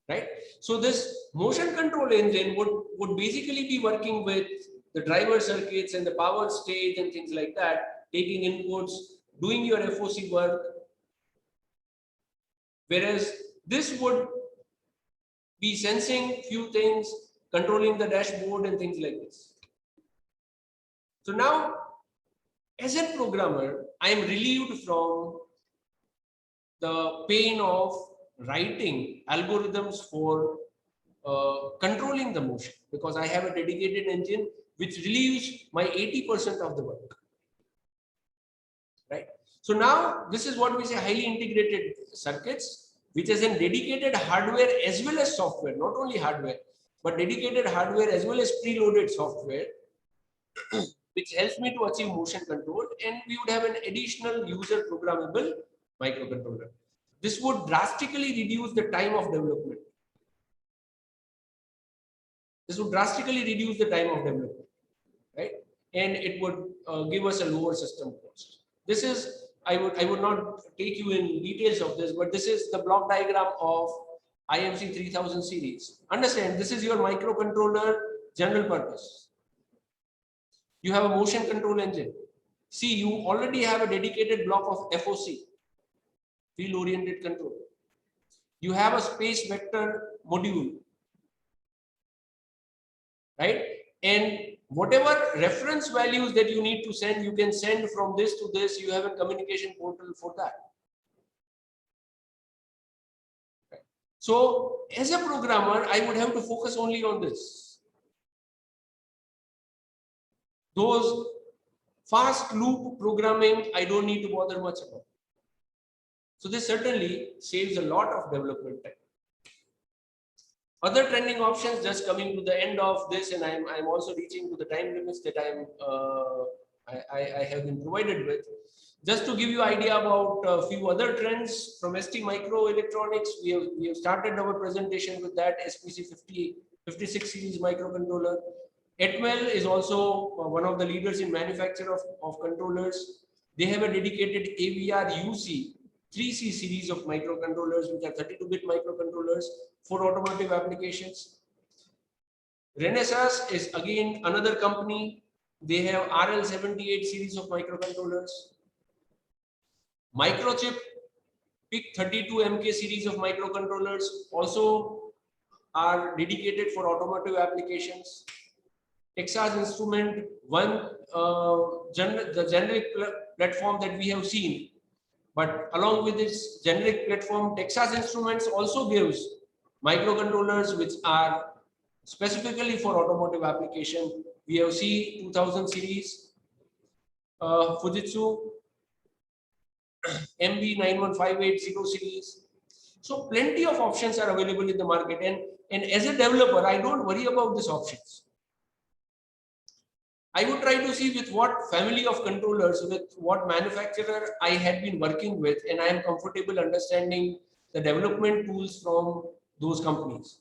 Right? So this motion control engine would basically be working with the driver circuits and the power stage and things like that, taking inputs, doing your FOC work. Whereas this would be sensing few things, controlling the dashboard and things like this. So now, as a programmer, I am relieved from the pain of writing algorithms for controlling the motion, because I have a dedicated engine which relieves my 80% of the work. Right. So now this is what we say highly integrated circuits, which has a dedicated hardware as well as software, not only hardware, but dedicated hardware as well as preloaded software, which helps me to achieve motion control. And we would have an additional user programmable microcontroller. This would drastically reduce the time of development. This would drastically reduce the time of development, right? And it would give us a lower system cost. This is, I would not take you in details of this, but this is the block diagram of IMC 3000 series. Understand, this is your microcontroller general purpose. You have a motion control engine. See, you already have a dedicated block of FOC, field oriented control. You have a space vector module, right? And whatever reference values that you need to send, you can send from this to this. You have a communication portal for that. Right. So as a programmer, I would have to focus only on this. Those fast loop programming, I don't need to bother much about. So this certainly saves a lot of development time. Other trending options, just coming to the end of this, and I'm also reaching to the time limits that I have been provided with. Just to give you idea about a few other trends from ST Microelectronics, we have started our presentation with that SPC 56 series microcontroller. Atmel is also one of the leaders in manufacture of controllers. They have a dedicated AVR UC 3C series of microcontrollers, which are 32-bit microcontrollers for automotive applications. Renesas is again another company. They have RL78 series of microcontrollers. Microchip PIC32MK series of microcontrollers also are dedicated for automotive applications. Texas Instrument, the generic platform that we have seen, but along with its generic platform, Texas Instruments also gives microcontrollers which are specifically for automotive application. We have C2000 series, Fujitsu, MB91580 series. So plenty of options are available in the market. And as a developer, I don't worry about these options. I would try to see with what family of controllers, with what manufacturer I had been working with, and I am comfortable understanding the development tools from those companies,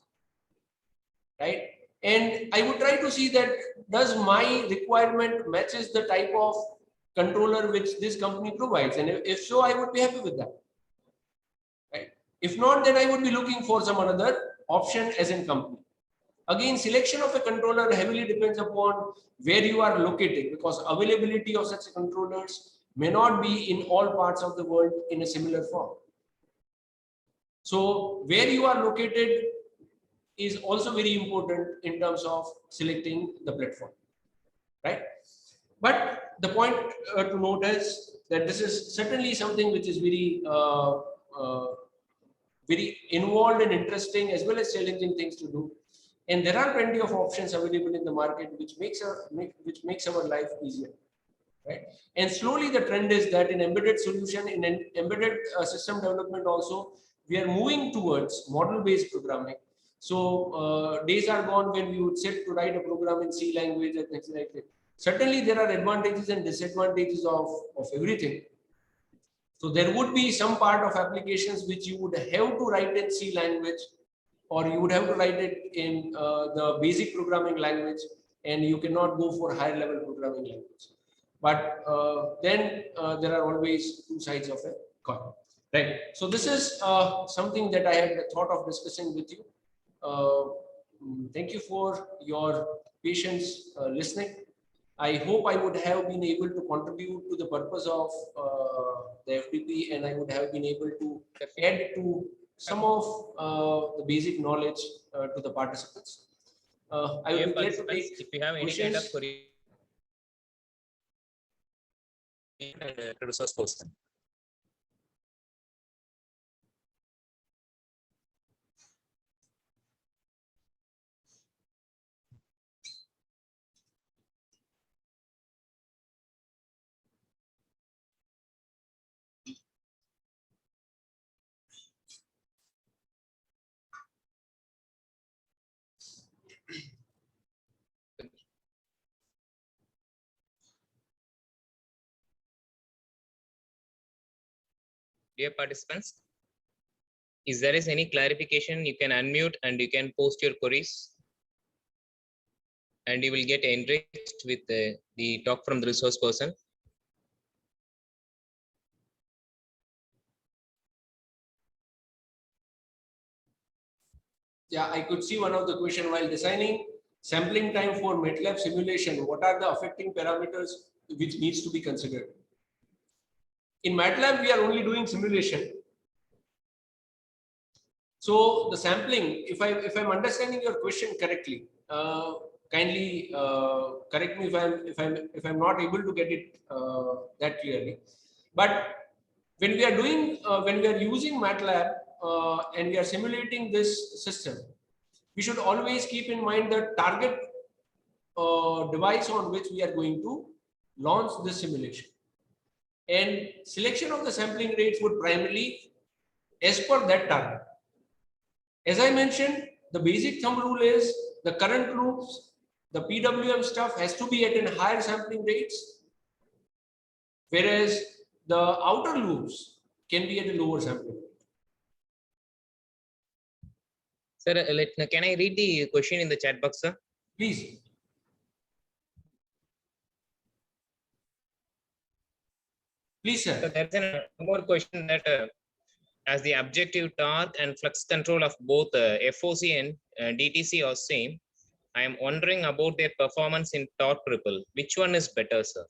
right? And I would try to see that does my requirement matches the type of controller which this company provides, and if so, I would be happy with that, right? If not, then I would be looking for some another option as in company. Again, selection of a controller heavily depends upon where you are located, because availability of such controllers may not be in all parts of the world in a similar form. So where you are located is also very important in terms of selecting the platform, right? But the point to note is that this is certainly something which is very very involved and interesting as well as challenging things to do. And there are plenty of options available in the market which makes our life easier, right? And slowly the trend is that in embedded solution, in an embedded system development also, we are moving towards model-based programming. So days are gone when we would sit to write a program in C language and things like that. Certainly there are advantages and disadvantages of everything. So there would be some part of applications which you would have to write in C language, or you would have to write it in the basic programming language, and you cannot go for higher level programming language. But then there are always two sides of a coin, right? So this is something that I had thought of discussing with you. Thank you for your patience listening. I hope I would have been able to contribute to the purpose of the FDP, and I would have been able to add to some of the basic knowledge to the participants. I would be glad to take if you have any kind of query resource person. Dear participants, if there is any clarification, you can unmute and you can post your queries. And you will get enriched with the talk from the resource person. Yeah, I could see one of the question while designing sampling time for MATLAB simulation. What are the affecting parameters which needs to be considered? In MATLAB, we are only doing simulation. So the sampling, if I'm understanding your question correctly, kindly correct me if I'm not able to get it that clearly. But when we are doing when we are using MATLAB and we are simulating this system, we should always keep in mind the target device on which we are going to launch this simulation. And selection of the sampling rates would primarily as per that target. As I mentioned, the basic thumb rule is the current loops, the PWM stuff has to be at a higher sampling rates, whereas the outer loops can be at a lower sampling rate. Sir, can I read the question in the chat box, sir? Please. Please, sir. So there's one more question that as the objective torque and flux control of both FOC and DTC are same, I am wondering about their performance in torque ripple. Which one is better, sir?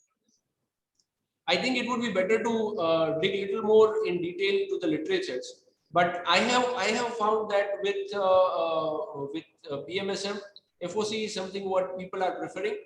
I think it would be better to dig a little more in detail to the literatures. But I have found that with PMSM, FOC is something what people are preferring.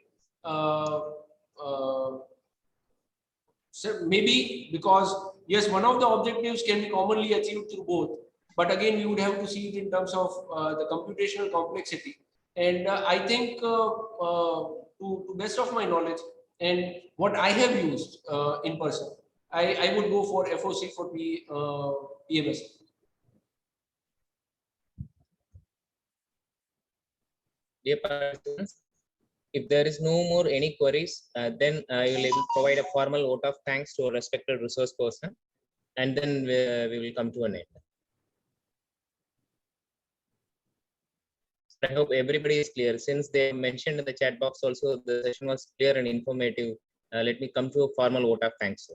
So maybe because yes, one of the objectives can be commonly achieved through both. But again, you would have to see it in terms of the computational complexity. And I think to best of my knowledge and what I have used in person, I would go for FOC for PMS. Dear participants, if there is no more any queries, then I will provide a formal vote of thanks to a respected resource person, and then we will come to an end. I hope everybody is clear. Since they mentioned in the chat box also, the session was clear and informative. Let me come to a formal vote of thanks.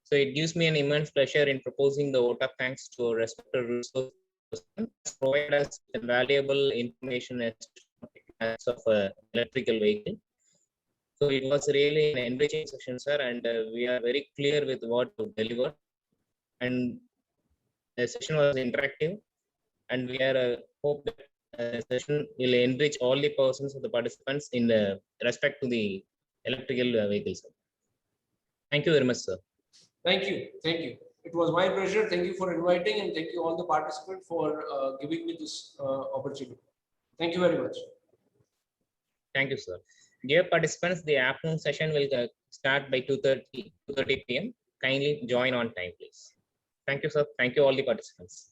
So it gives me an immense pleasure in proposing the vote of thanks to a respected resource person, provide us valuable information as of electrical vehicle. So it was really an enriching session, sir, and we are very clear with what to deliver. And the session was interactive, and we are hope that the session will enrich all the persons of the participants in respect to the electrical vehicles. Thank you very much, sir. Thank you. Thank you. It was my pleasure. Thank you for inviting, and thank you all the participants for giving me this opportunity. Thank you very much. Thank you, sir. Dear participants, the afternoon session will start by 2:30 p.m. Kindly join on time, please. Thank you, sir. Thank you, all the participants.